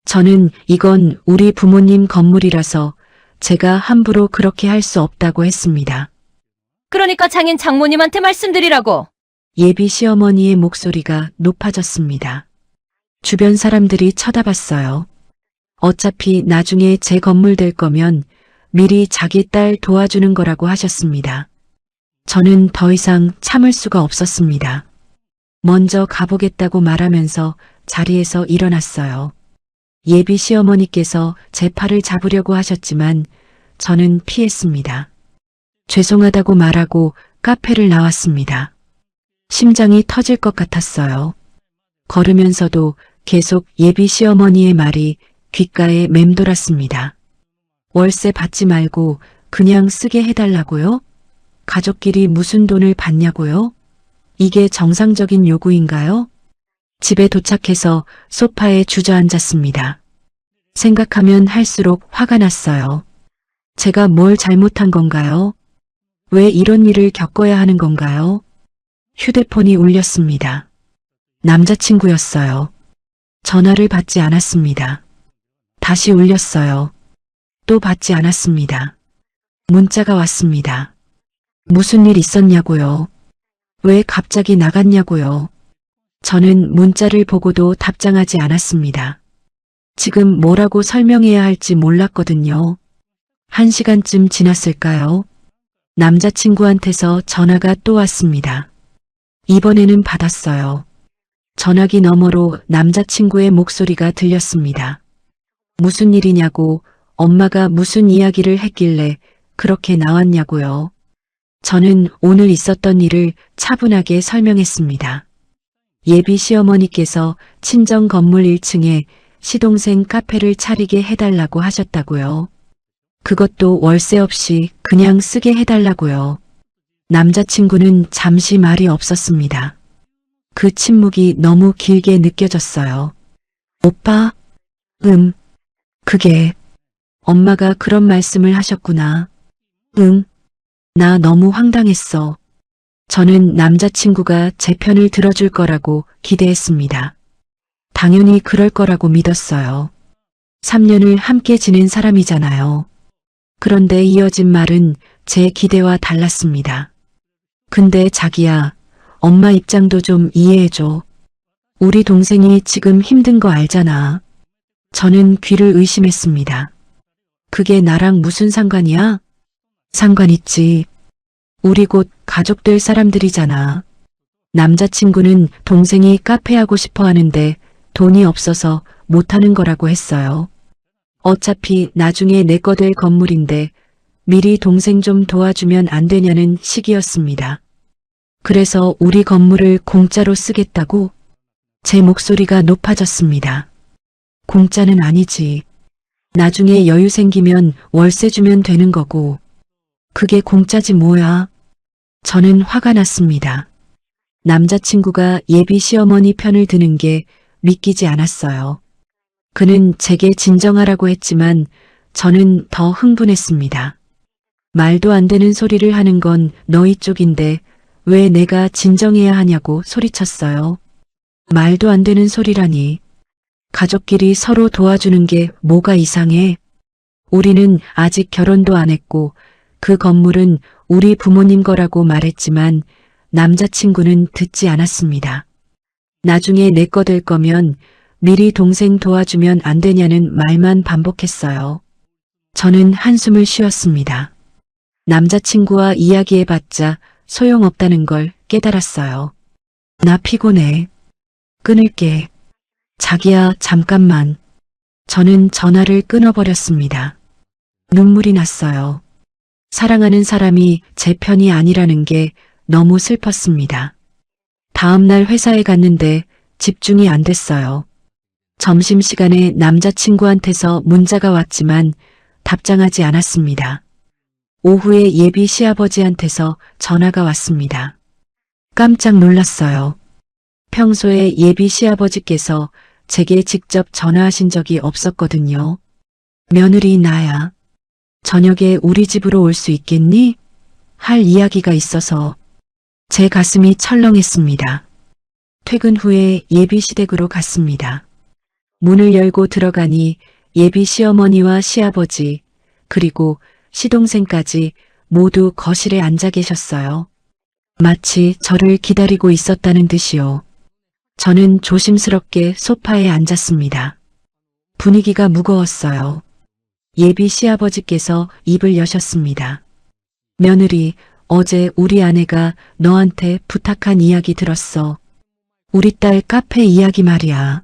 저는 이건 우리 부모님 건물이라서 제가 함부로 그렇게 할 수 없다고 했습니다. 그러니까 장인 장모님한테 말씀드리라고. 예비 시어머니의 목소리가 높아졌습니다. 주변 사람들이 쳐다봤어요. 어차피 나중에 제 건물 될 거면 미리 자기 딸 도와주는 거라고 하셨습니다. 저는 더 이상 참을 수가 없었습니다. 먼저 가보겠다고 말하면서 자리에서 일어났어요. 예비 시어머니께서 제 팔을 잡으려고 하셨지만 저는 피했습니다. 죄송하다고 말하고 카페를 나왔습니다. 심장이 터질 것 같았어요. 걸으면서도 계속 예비 시어머니의 말이 귓가에 맴돌았습니다. 월세 받지 말고 그냥 쓰게 해달라고요? 가족끼리 무슨 돈을 받냐고요? 이게 정상적인 요구인가요? 집에 도착해서 소파에 주저앉았습니다. 생각하면 할수록 화가 났어요. 제가 뭘 잘못한 건가요? 왜 이런 일을 겪어야 하는 건가요? 휴대폰이 울렸습니다. 남자친구였어요. 전화를 받지 않았습니다. 다시 울렸어요. 또 받지 않았습니다. 문자가 왔습니다. 무슨 일 있었냐고요? 왜 갑자기 나갔냐고요? 저는 문자를 보고도 답장하지 않았습니다. 지금 뭐라고 설명해야 할지 몰랐거든요. 1시간쯤 지났을까요? 남자친구한테서 전화가 또 왔습니다. 이번에는 받았어요. 전화기 너머로 남자친구의 목소리가 들렸습니다. 무슨 일이냐고, 엄마가 무슨 이야기를 했길래 그렇게 나왔냐고요. 저는 오늘 있었던 일을 차분하게 설명했습니다. 예비 시어머니께서 친정 건물 1층에 시동생 카페를 차리게 해달라고 하셨다고요. 그것도 월세 없이 그냥 쓰게 해달라고요. 남자친구는 잠시 말이 없었습니다. 그 침묵이 너무 길게 느껴졌어요. 오빠? 그게 엄마가 그런 말씀을 하셨구나. 나 너무 황당했어. 저는 남자친구가 제 편을 들어줄 거라고 기대했습니다. 당연히 그럴 거라고 믿었어요. 3년을 함께 지낸 사람이잖아요. 그런데 이어진 말은 제 기대와 달랐습니다. 근데 자기야, 엄마 입장도 좀 이해해줘. 우리 동생이 지금 힘든 거 알잖아. 저는 귀를 의심했습니다. 그게 나랑 무슨 상관이야? 상관 있지. 우리 곧 가족 될 사람들이잖아. 남자친구는 동생이 카페 하고 싶어 하는데 돈이 없어서 못하는 거라고 했어요. 어차피 나중에 내 거 될 건물인데 미리 동생 좀 도와주면 안 되냐는 식이었습니다. 그래서 우리 건물을 공짜로 쓰겠다고? 제 목소리가 높아졌습니다. 공짜는 아니지. 나중에 여유 생기면 월세 주면 되는 거고. 그게 공짜지 뭐야. 저는 화가 났습니다. 남자친구가 예비 시어머니 편을 드는 게 믿기지 않았어요. 그는 제게 진정하라고 했지만 저는 더 흥분했습니다. 말도 안 되는 소리를 하는 건 너희 쪽인데 왜 내가 진정해야 하냐고 소리쳤어요. 말도 안 되는 소리라니. 가족끼리 서로 도와주는 게 뭐가 이상해? 우리는 아직 결혼도 안 했고 그 건물은 우리 부모님 거라고 말했지만 남자친구는 듣지 않았습니다. 나중에 내 거 될 거면 미리 동생 도와주면 안 되냐는 말만 반복했어요. 저는 한숨을 쉬었습니다. 남자친구와 이야기해봤자 소용없다는 걸 깨달았어요. 나 피곤해. 끊을게. 자기야, 잠깐만. 저는 전화를 끊어버렸습니다. 눈물이 났어요. 사랑하는 사람이 제 편이 아니라는 게 너무 슬펐습니다. 다음날 회사에 갔는데 집중이 안 됐어요. 점심시간에 남자친구한테서 문자가 왔지만 답장하지 않았습니다. 오후에 예비 시아버지한테서 전화가 왔습니다. 깜짝 놀랐어요. 평소에 예비 시아버지께서 제게 직접 전화하신 적이 없었거든요. 며느리 나야. 저녁에 우리 집으로 올 수 있겠니? 할 이야기가 있어서. 제 가슴이 철렁했습니다. 퇴근 후에 예비 시댁으로 갔습니다. 문을 열고 들어가니 예비 시어머니와 시아버지 그리고 시동생까지 모두 거실에 앉아 계셨어요. 마치 저를 기다리고 있었다는 듯이요. 저는 조심스럽게 소파에 앉았습니다. 분위기가 무거웠어요. 예비 시아버지께서 입을 여셨습니다. 며느리, 어제 우리 아내가 너한테 부탁한 이야기 들었어. 우리 딸 카페 이야기 말이야.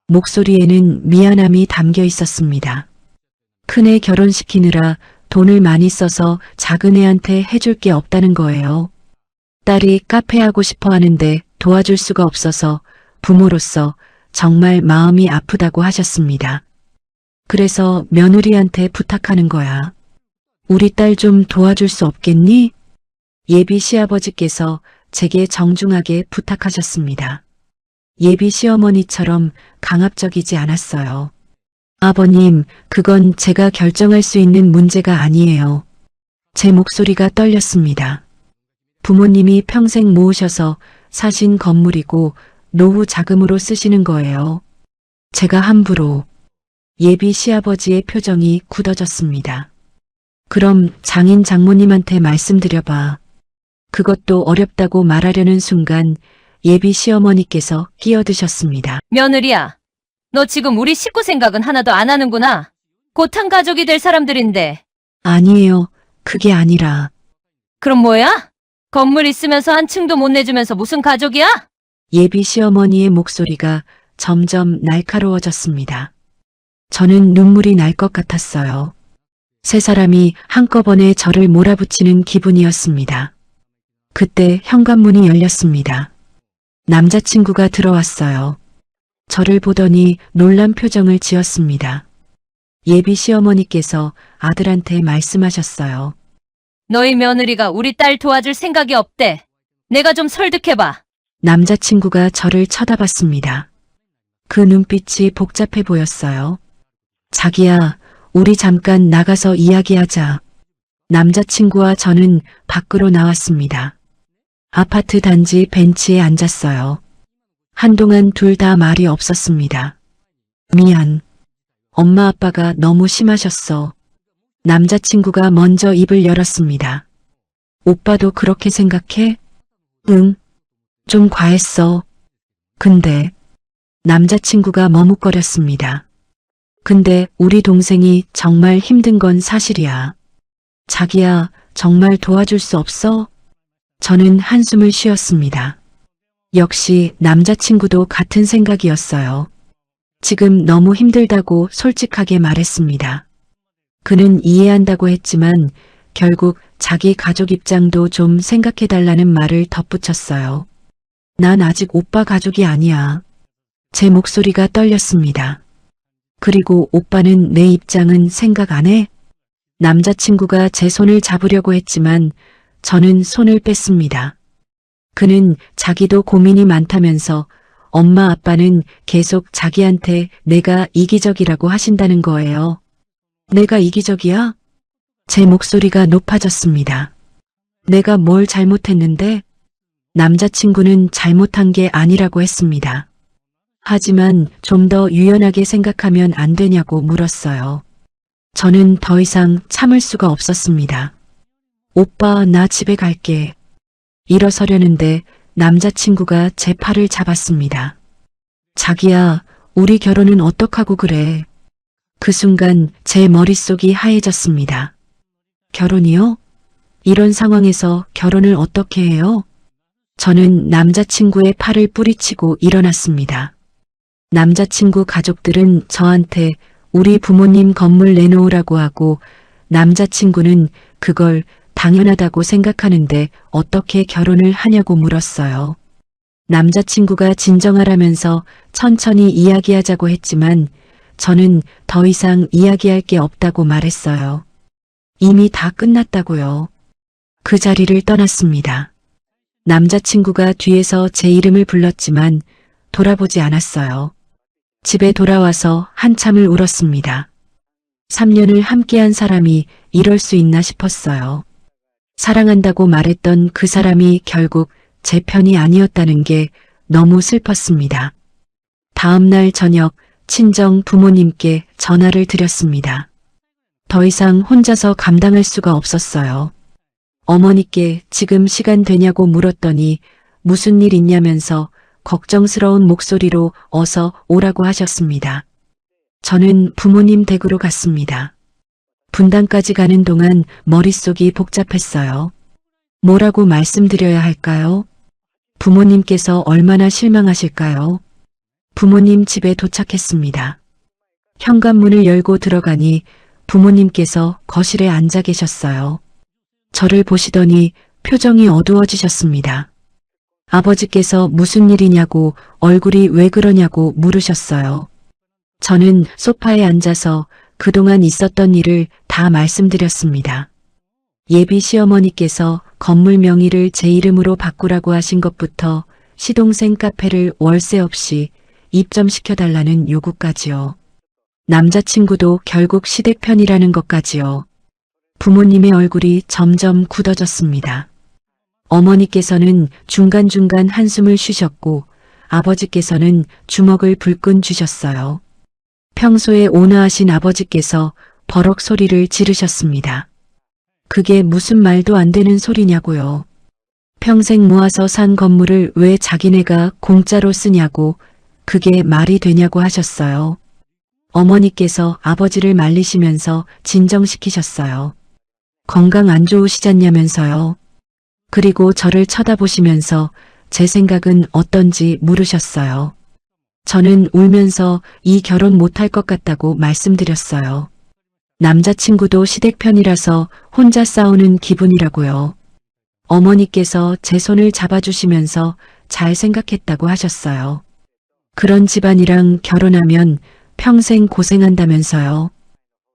목소리에는 미안함이 담겨 있었습니다. 큰애 결혼시키느라 돈을 많이 써서 작은애한테 해줄 게 없다는 거예요. 딸이 카페 하고 싶어 하는데 도와줄 수가 없어서 부모로서 정말 마음이 아프다고 하셨습니다. 그래서 며느리한테 부탁하는 거야. 우리 딸 좀 도와줄 수 없겠니? 예비 시아버지께서 제게 정중하게 부탁하셨습니다. 예비 시어머니처럼 강압적이지 않았어요. 아버님, 그건 제가 결정할 수 있는 문제가 아니에요. 제 목소리가 떨렸습니다. 부모님이 평생 모으셔서 사신 건물이고 노후 자금으로 쓰시는 거예요. 제가 함부로. 예비 시아버지의 표정이 굳어졌습니다. 그럼 장인 장모님한테 말씀드려봐. 그것도 어렵다고 말하려는 순간 예비 시어머니께서 끼어드셨습니다. 며느리야, 너 지금 우리 식구 생각은 하나도 안 하는구나. 곧 한 가족이 될 사람들인데. 아니에요. 그게 아니라. 그럼 뭐야? 건물 있으면서 한 층도 못 내주면서 무슨 가족이야? 예비 시어머니의 목소리가 점점 날카로워졌습니다. 저는 눈물이 날 것 같았어요. 세 사람이 한꺼번에 저를 몰아붙이는 기분이었습니다. 그때 현관문이 열렸습니다. 남자친구가 들어왔어요. 저를 보더니 놀란 표정을 지었습니다. 예비 시어머니께서 아들한테 말씀하셨어요. 너희 며느리가 우리 딸 도와줄 생각이 없대. 내가 좀 설득해봐. 남자친구가 저를 쳐다봤습니다. 그 눈빛이 복잡해 보였어요. 자기야, 우리 잠깐 나가서 이야기하자. 남자친구와 저는 밖으로 나왔습니다. 아파트 단지 벤치에 앉았어요. 한동안 둘 다 말이 없었습니다. 미안. 엄마 아빠가 너무 심하셨어. 남자친구가 먼저 입을 열었습니다. 오빠도 그렇게 생각해? 응. 좀 과했어. 근데 남자친구가 머뭇거렸습니다. 근데 우리 동생이 정말 힘든 건 사실이야. 자기야, 정말 도와줄 수 없어? 저는 한숨을 쉬었습니다. 역시 남자친구도 같은 생각이었어요. 지금 너무 힘들다고 솔직하게 말했습니다. 그는 이해한다고 했지만 결국 자기 가족 입장도 좀 생각해달라는 말을 덧붙였어요. 난 아직 오빠 가족이 아니야. 제 목소리가 떨렸습니다. 그리고 오빠는 내 입장은 생각 안 해? 남자친구가 제 손을 잡으려고 했지만 저는 손을 뺐습니다. 그는 자기도 고민이 많다면서 엄마 아빠는 계속 자기한테 내가 이기적이라고 하신다는 거예요. 내가 이기적이야? 제 목소리가 높아졌습니다. 내가 뭘 잘못했는데? 남자친구는 잘못한 게 아니라고 했습니다. 하지만 좀 더 유연하게 생각하면 안 되냐고 물었어요. 저는 더 이상 참을 수가 없었습니다. 오빠, 나 집에 갈게. 일어서려는데 남자친구가 제 팔을 잡았습니다. 자기야, 우리 결혼은 어떡하고 그래? 그 순간 제 머릿속이 하얘졌습니다. 결혼이요? 이런 상황에서 결혼을 어떻게 해요? 저는 남자친구의 팔을 뿌리치고 일어났습니다. 남자친구 가족들은 저한테 우리 부모님 건물 내놓으라고 하고 남자친구는 그걸 당연하다고 생각하는데 어떻게 결혼을 하냐고 물었어요. 남자친구가 진정하라면서 천천히 이야기하자고 했지만 저는 더 이상 이야기할 게 없다고 말했어요. 이미 다 끝났다고요. 그 자리를 떠났습니다. 남자친구가 뒤에서 제 이름을 불렀지만 돌아보지 않았어요. 집에 돌아와서 한참을 울었습니다. 3년을 함께한 사람이 이럴 수 있나 싶었어요. 사랑한다고 말했던 그 사람이 결국 제 편이 아니었다는 게 너무 슬펐습니다. 다음 날 저녁 친정 부모님께 전화를 드렸습니다. 더 이상 혼자서 감당할 수가 없었어요. 어머니께 지금 시간 되냐고 물었더니 무슨 일 있냐면서 걱정스러운 목소리로 어서 오라고 하셨습니다. 저는 부모님 댁으로 갔습니다. 분당까지 가는 동안 머릿속이 복잡했어요. 뭐라고 말씀드려야 할까요? 부모님께서 얼마나 실망하실까요? 부모님 집에 도착했습니다. 현관문을 열고 들어가니 부모님께서 거실에 앉아 계셨어요. 저를 보시더니 표정이 어두워지셨습니다. 아버지께서 무슨 일이냐고, 얼굴이 왜 그러냐고 물으셨어요. 저는 소파에 앉아서 그동안 있었던 일을 다 말씀드렸습니다. 예비 시어머니께서 건물 명의를 제 이름으로 바꾸라고 하신 것부터 시동생 카페를 월세 없이 입점시켜달라는 요구까지요. 남자친구도 결국 시댁 편이라는 것까지요. 부모님의 얼굴이 점점 굳어졌습니다. 어머니께서는 중간중간 한숨을 쉬셨고 아버지께서는 주먹을 불끈 쥐셨어요. 평소에 온화하신 아버지께서 버럭 소리를 지르셨습니다. 그게 무슨 말도 안 되는 소리냐고요. 평생 모아서 산 건물을 왜 자기네가 공짜로 쓰냐고, 그게 말이 되냐고 하셨어요. 어머니께서 아버지를 말리시면서 진정시키셨어요. 건강 안 좋으시잖냐면서요. 그리고 저를 쳐다보시면서 제 생각은 어떤지 물으셨어요. 저는 울면서 이 결혼 못할 것 같다고 말씀드렸어요. 남자친구도 시댁 편이라서 혼자 싸우는 기분이라고요. 어머니께서 제 손을 잡아주시면서 잘 생각했다고 하셨어요. 그런 집안이랑 결혼하면 평생 고생한다면서요.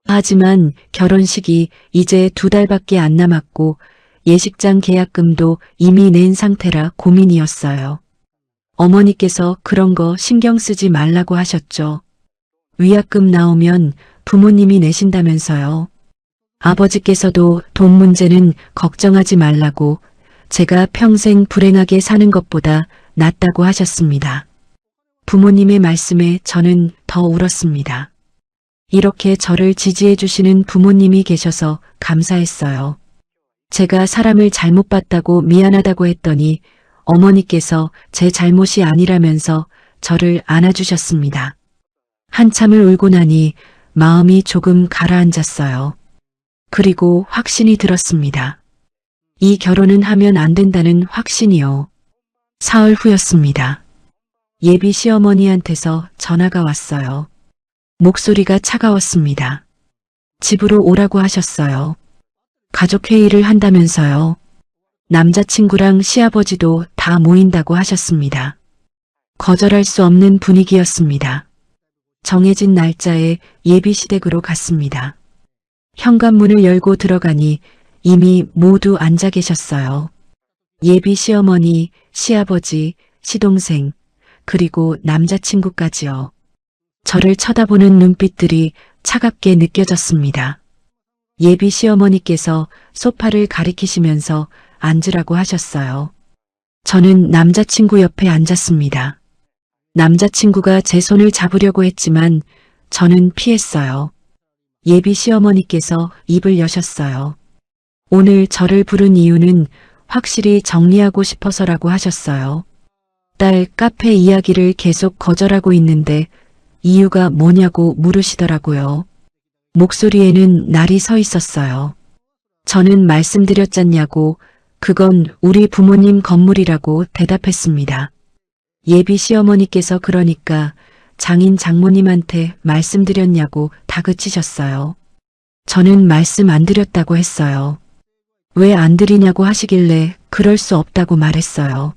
하지만 결혼식이 이제 2달밖에 안 남았고 예식장 계약금도 이미 낸 상태라 고민이었어요. 어머니께서 그런 거 신경 쓰지 말라고 하셨죠. 위약금 나오면 부모님이 내신다면서요. 아버지께서도 돈 문제는 걱정하지 말라고, 제가 평생 불행하게 사는 것보다 낫다고 하셨습니다. 부모님의 말씀에 저는 더 울었습니다. 이렇게 저를 지지해 주시는 부모님이 계셔서 감사했어요. 제가 사람을 잘못 봤다고 미안하다고 했더니 어머니께서 제 잘못이 아니라면서 저를 안아주셨습니다. 한참을 울고 나니 마음이 조금 가라앉았어요. 그리고 확신이 들었습니다. 이 결혼은 하면 안 된다는 확신이요. 사흘 후였습니다. 예비 시어머니한테서 전화가 왔어요. 목소리가 차가웠습니다. 집으로 오라고 하셨어요. 가족회의를 한다면서요. 남자친구랑 시아버지도 다 모인다고 하셨습니다. 거절할 수 없는 분위기였습니다. 정해진 날짜에 예비 시댁으로 갔습니다. 현관문을 열고 들어가니 이미 모두 앉아 계셨어요. 예비 시어머니, 시아버지, 시동생, 그리고 남자친구까지요. 저를 쳐다보는 눈빛들이 차갑게 느껴졌습니다. 예비 시어머니께서 소파를 가리키시면서 앉으라고 하셨어요. 저는 남자친구 옆에 앉았습니다. 남자친구가 제 손을 잡으려고 했지만 저는 피했어요. 예비 시어머니께서 입을 여셨어요. 오늘 저를 부른 이유는 확실히 정리하고 싶어서라고 하셨어요. 딸 카페 이야기를 계속 거절하고 있는데 이유가 뭐냐고 물으시더라고요. 목소리에는 날이 서 있었어요. 저는 말씀드렸잖냐고, 그건 우리 부모님 건물이라고 대답했습니다. 예비 시어머니께서 그러니까 장인 장모님한테 말씀드렸냐고 다그치셨어요. 저는 말씀 안 드렸다고 했어요. 왜 안 드리냐고 하시길래 그럴 수 없다고 말했어요.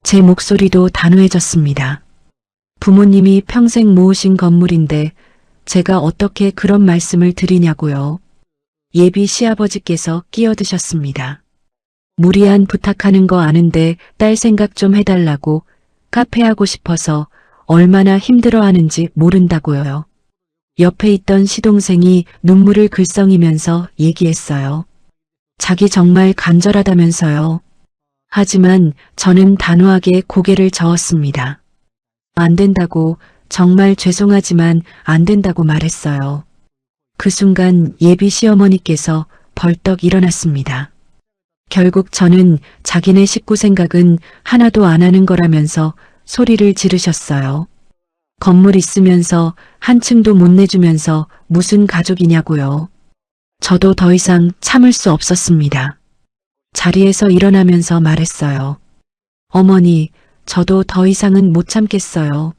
제 목소리도 단호해졌습니다. 부모님이 평생 모으신 건물인데 제가 어떻게 그런 말씀을 드리냐고요. 예비 시아버지께서 끼어드셨습니다. 무리한 부탁하는 거 아는데 딸 생각 좀 해달라고, 카페 하고 싶어서 얼마나 힘들어하는지 모른다고요. 옆에 있던 시동생이 눈물을 글썽이면서 얘기했어요. 자기 정말 간절하다면서요. 하지만 저는 단호하게 고개를 저었습니다. 안 된다고, 정말 죄송하지만 안 된다고 말했어요. 그 순간 예비 시어머니께서 벌떡 일어났습니다. 결국 저는 자기네 식구 생각은 하나도 안 하는 거라면서 소리를 지르셨어요. 건물 있으면서 한 층도 못 내주면서 무슨 가족이냐고요. 저도 더 이상 참을 수 없었습니다. 자리에서 일어나면서 말했어요. 어머니, 저도 더 이상은 못 참겠어요.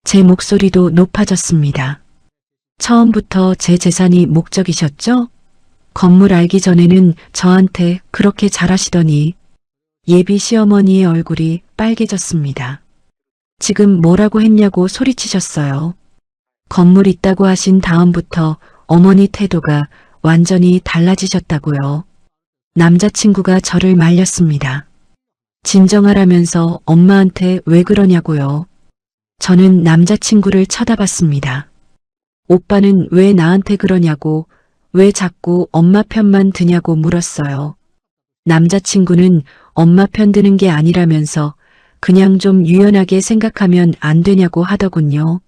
제 목소리도 높아졌습니다. 처음부터 제 재산이 목적이셨죠? 건물 알기 전에는 저한테 그렇게 잘하시더니 예비 시어머니의 얼굴이 빨개졌습니다. 지금 뭐라고 했냐고 소리치셨어요. 건물 있다고 하신 다음부터 어머니 태도가 완전히 달라지셨다고요. 남자친구가 저를 말렸습니다. 진정하라면서 엄마한테 왜 그러냐고요. 저는 남자친구를 쳐다봤습니다. 오빠는 왜 나한테 그러냐고, 왜 자꾸 엄마 편만 드냐고 물었어요. 남자친구는 엄마 편 드는 게 아니라면서 그냥 좀 유연하게 생각하면 안 되냐고 하더군요.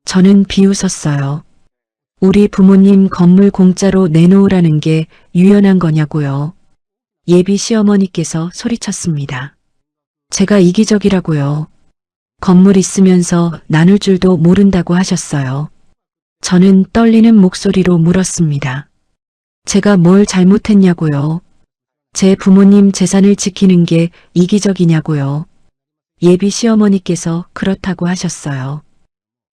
저는 비웃었어요. 우리 부모님 건물 공짜로 내놓으라는 게 유연한 거냐고요. 예비 시어머니께서 소리쳤습니다. 제가 이기적이라고요. 건물 있으면서 나눌 줄도 모른다고 하셨어요. 저는 떨리는 목소리로 물었습니다. 제가 뭘 잘못했냐고요. 제 부모님 재산을 지키는 게 이기적이냐고요. 예비 시어머니께서 그렇다고 하셨어요.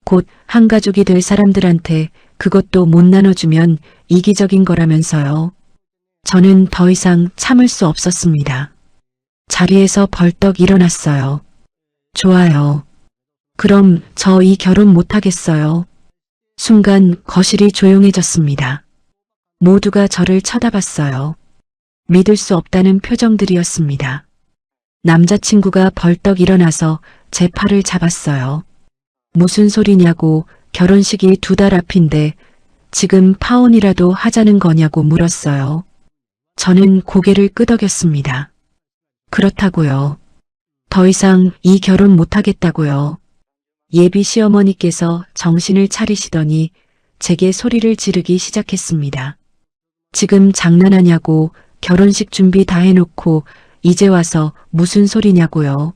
곧 한 가족이 될 사람들한테 그것도 못 나눠주면 이기적인 거라면서요. 저는 더 이상 참을 수 없었습니다. 자리에서 벌떡 일어났어요. 좋아요. 그럼 저 이 결혼 못하겠어요. 순간 거실이 조용해졌습니다. 모두가 저를 쳐다봤어요. 믿을 수 없다는 표정들이었습니다. 남자친구가 벌떡 일어나서 제 팔을 잡았어요. 무슨 소리냐고, 결혼식이 2달 앞인데 지금 파혼이라도 하자는 거냐고 물었어요. 저는 고개를 끄덕였습니다. 그렇다고요. 더 이상 이 결혼 못하겠다고요. 예비 시어머니께서 정신을 차리시더니 제게 소리를 지르기 시작했습니다. 지금 장난하냐고, 결혼식 준비 다 해놓고 이제 와서 무슨 소리냐고요.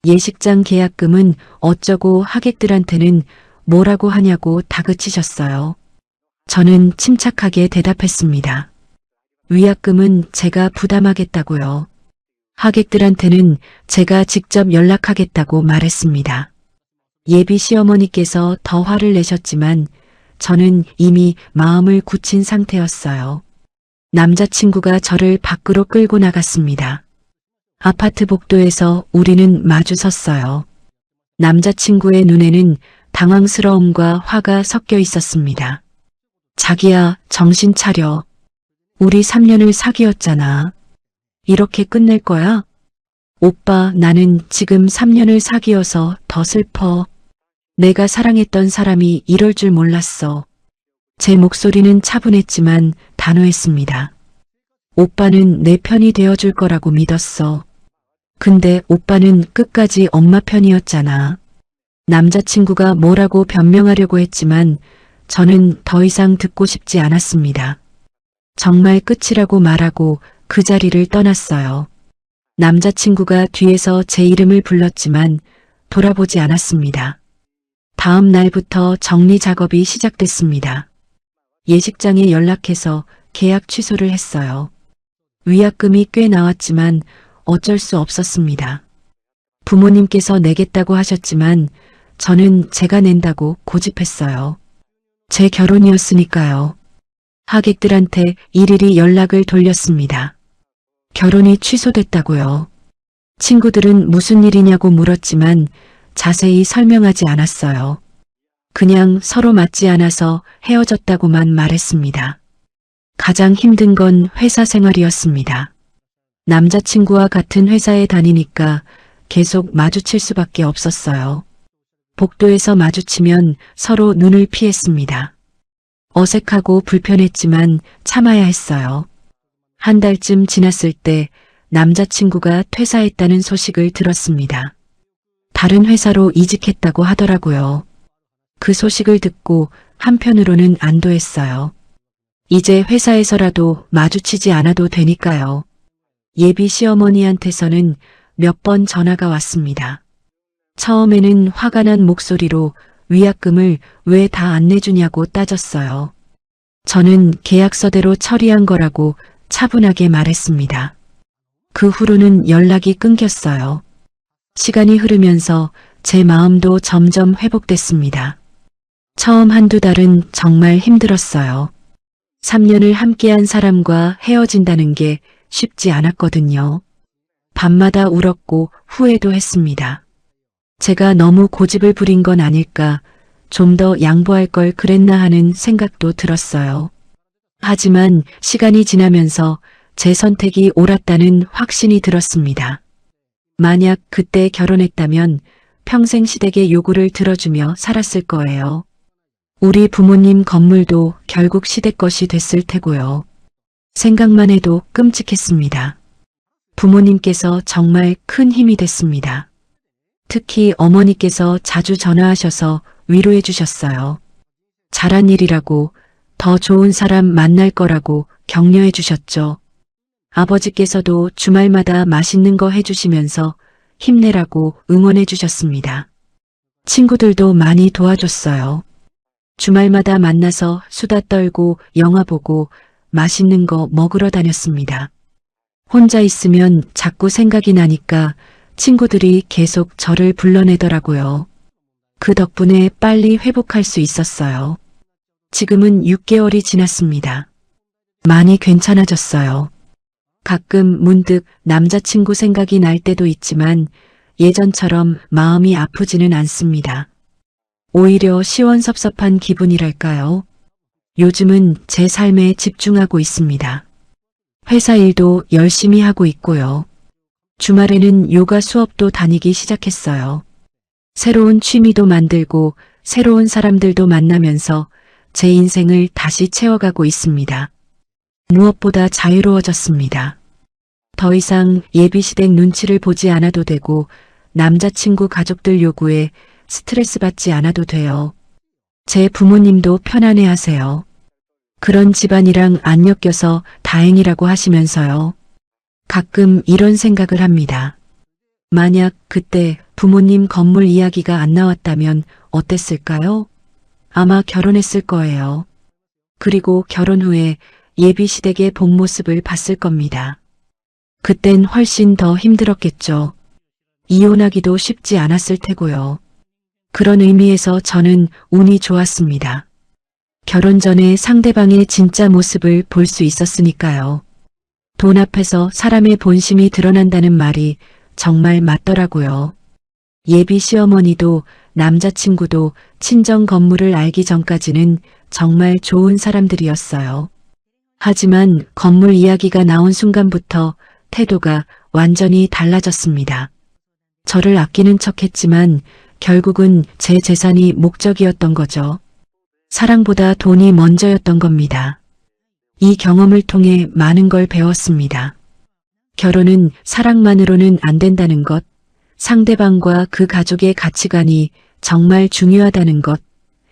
예식장 계약금은 어쩌고 하객들한테는 뭐라고 하냐고 다그치셨어요. 저는 침착하게 대답했습니다. 위약금은 제가 부담하겠다고요. 하객들한테는 제가 직접 연락하겠다고 말했습니다. 예비 시어머니께서 더 화를 내셨지만 저는 이미 마음을 굳힌 상태였어요. 남자친구가 저를 밖으로 끌고 나갔습니다. 아파트 복도에서 우리는 마주 섰어요. 남자친구의 눈에는 당황스러움과 화가 섞여 있었습니다. 자기야, 정신 차려. 우리 3년을 사귀었잖아. 이렇게 끝낼 거야? 오빠, 나는 지금 3년을 사귀어서 더 슬퍼. 내가 사랑했던 사람이 이럴 줄 몰랐어. 제 목소리는 차분했지만 단호했습니다. 오빠는 내 편이 되어줄 거라고 믿었어. 근데 오빠는 끝까지 엄마 편이었잖아. 남자친구가 뭐라고 변명하려고 했지만 저는 더 이상 듣고 싶지 않았습니다. 정말 끝이라고 말하고 그 자리를 떠났어요. 남자친구가 뒤에서 제 이름을 불렀지만 돌아보지 않았습니다. 다음 날부터 정리 작업이 시작됐습니다. 예식장에 연락해서 계약 취소를 했어요. 위약금이 꽤 나왔지만 어쩔 수 없었습니다. 부모님께서 내겠다고 하셨지만 저는 제가 낸다고 고집했어요. 제 결혼이었으니까요. 하객들한테 일일이 연락을 돌렸습니다. 결혼이 취소됐다고요. 친구들은 무슨 일이냐고 물었지만 자세히 설명하지 않았어요. 그냥 서로 맞지 않아서 헤어졌다고만 말했습니다. 가장 힘든 건 회사 생활이었습니다. 남자친구와 같은 회사에 다니니까 계속 마주칠 수밖에 없었어요. 복도에서 마주치면 서로 눈을 피했습니다. 어색하고 불편했지만 참아야 했어요. 한 달쯤 지났을 때 남자친구가 퇴사했다는 소식을 들었습니다. 다른 회사로 이직했다고 하더라고요. 그 소식을 듣고 한편으로는 안도했어요. 이제 회사에서라도 마주치지 않아도 되니까요. 예비 시어머니한테서는 몇 번 전화가 왔습니다. 처음에는 화가 난 목소리로 위약금을 왜 다 안 내주냐고 따졌어요. 저는 계약서대로 처리한 거라고 차분하게 말했습니다. 그 후로는 연락이 끊겼어요. 시간이 흐르면서 제 마음도 점점 회복됐습니다. 처음 한두 달은 정말 힘들었어요. 3년을 함께한 사람과 헤어진다는 게 쉽지 않았거든요. 밤마다 울었고 후회도 했습니다. 제가 너무 고집을 부린 건 아닐까, 좀 더 양보할 걸 그랬나 하는 생각도 들었어요. 하지만 시간이 지나면서 제 선택이 옳았다는 확신이 들었습니다. 만약 그때 결혼했다면 평생 시댁의 요구를 들어주며 살았을 거예요. 우리 부모님 건물도 결국 시댁 것이 됐을 테고요. 생각만 해도 끔찍했습니다. 부모님께서 정말 큰 힘이 됐습니다. 특히 어머니께서 자주 전화하셔서 위로해 주셨어요. 잘한 일이라고, 더 좋은 사람 만날 거라고 격려해 주셨죠. 아버지께서도 주말마다 맛있는 거 해주시면서 힘내라고 응원해 주셨습니다. 친구들도 많이 도와줬어요. 주말마다 만나서 수다 떨고 영화 보고 맛있는 거 먹으러 다녔습니다. 혼자 있으면 자꾸 생각이 나니까 친구들이 계속 저를 불러내더라고요. 그 덕분에 빨리 회복할 수 있었어요. 지금은 6개월이 지났습니다. 많이 괜찮아졌어요. 가끔 문득 남자친구 생각이 날 때도 있지만 예전처럼 마음이 아프지는 않습니다. 오히려 시원섭섭한 기분이랄까요? 요즘은 제 삶에 집중하고 있습니다. 회사 일도 열심히 하고 있고요. 주말에는 요가 수업도 다니기 시작했어요. 새로운 취미도 만들고 새로운 사람들도 만나면서 제 인생을 다시 채워가고 있습니다. 무엇보다 자유로워졌습니다. 더 이상 예비시댁 눈치를 보지 않아도 되고 남자친구 가족들 요구에 스트레스 받지 않아도 돼요. 제 부모님도 편안해 하세요. 그런 집안이랑 안 엮여서 다행이라고 하시면서요. 가끔 이런 생각을 합니다. 만약 그때 부모님 건물 이야기가 안 나왔다면 어땠을까요? 아마 결혼했을 거예요. 그리고 결혼 후에 예비시댁의 본 모습을 봤을 겁니다. 그땐 훨씬 더 힘들었겠죠. 이혼하기도 쉽지 않았을 테고요. 그런 의미에서 저는 운이 좋았습니다. 결혼 전에 상대방의 진짜 모습을 볼 수 있었으니까요. 돈 앞에서 사람의 본심이 드러난다는 말이 정말 맞더라고요. 예비 시어머니도 남자친구도 친정 건물을 알기 전까지는 정말 좋은 사람들이었어요. 하지만 건물 이야기가 나온 순간부터 태도가 완전히 달라졌습니다. 저를 아끼는 척했지만 결국은 제 재산이 목적이었던 거죠. 사랑보다 돈이 먼저였던 겁니다. 이 경험을 통해 많은 걸 배웠습니다. 결혼은 사랑만으로는 안 된다는 것, 상대방과 그 가족의 가치관이 정말 중요하다는 것,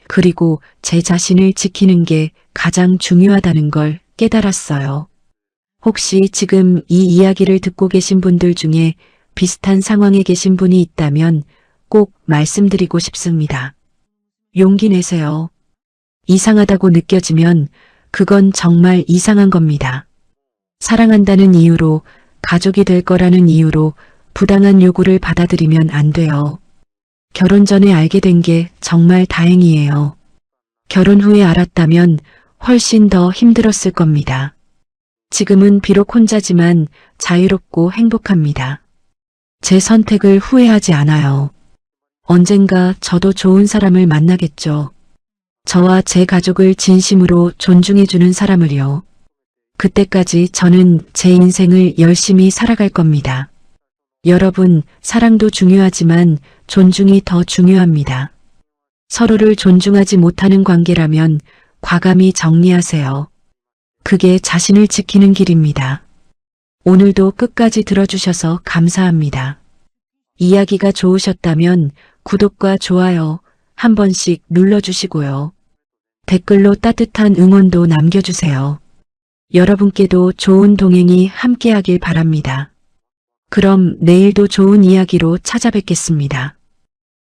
그리고 제 자신을 지키는 게 가장 중요하다는 걸 깨달았어요. 혹시 지금 이 이야기를 듣고 계신 분들 중에 비슷한 상황에 계신 분이 있다면 꼭 말씀드리고 싶습니다. 용기 내세요. 이상하다고 느껴지면 그건 정말 이상한 겁니다. 사랑한다는 이유로, 가족이 될 거라는 이유로 부당한 요구를 받아들이면 안 돼요. 결혼 전에 알게 된 게 정말 다행이에요. 결혼 후에 알았다면 훨씬 더 힘들었을 겁니다. 지금은 비록 혼자지만 자유롭고 행복합니다. 제 선택을 후회하지 않아요. 언젠가 저도 좋은 사람을 만나겠죠. 저와 제 가족을 진심으로 존중해주는 사람을요. 그때까지 저는 제 인생을 열심히 살아갈 겁니다. 여러분, 사랑도 중요하지만 존중이 더 중요합니다. 서로를 존중하지 못하는 관계라면 과감히 정리하세요. 그게 자신을 지키는 길입니다. 오늘도 끝까지 들어주셔서 감사합니다. 이야기가 좋으셨다면 구독과 좋아요 한 번씩 눌러주시고요. 댓글로 따뜻한 응원도 남겨주세요. 여러분께도 좋은 동행이 함께하길 바랍니다. 그럼 내일도 좋은 이야기로 찾아뵙겠습니다.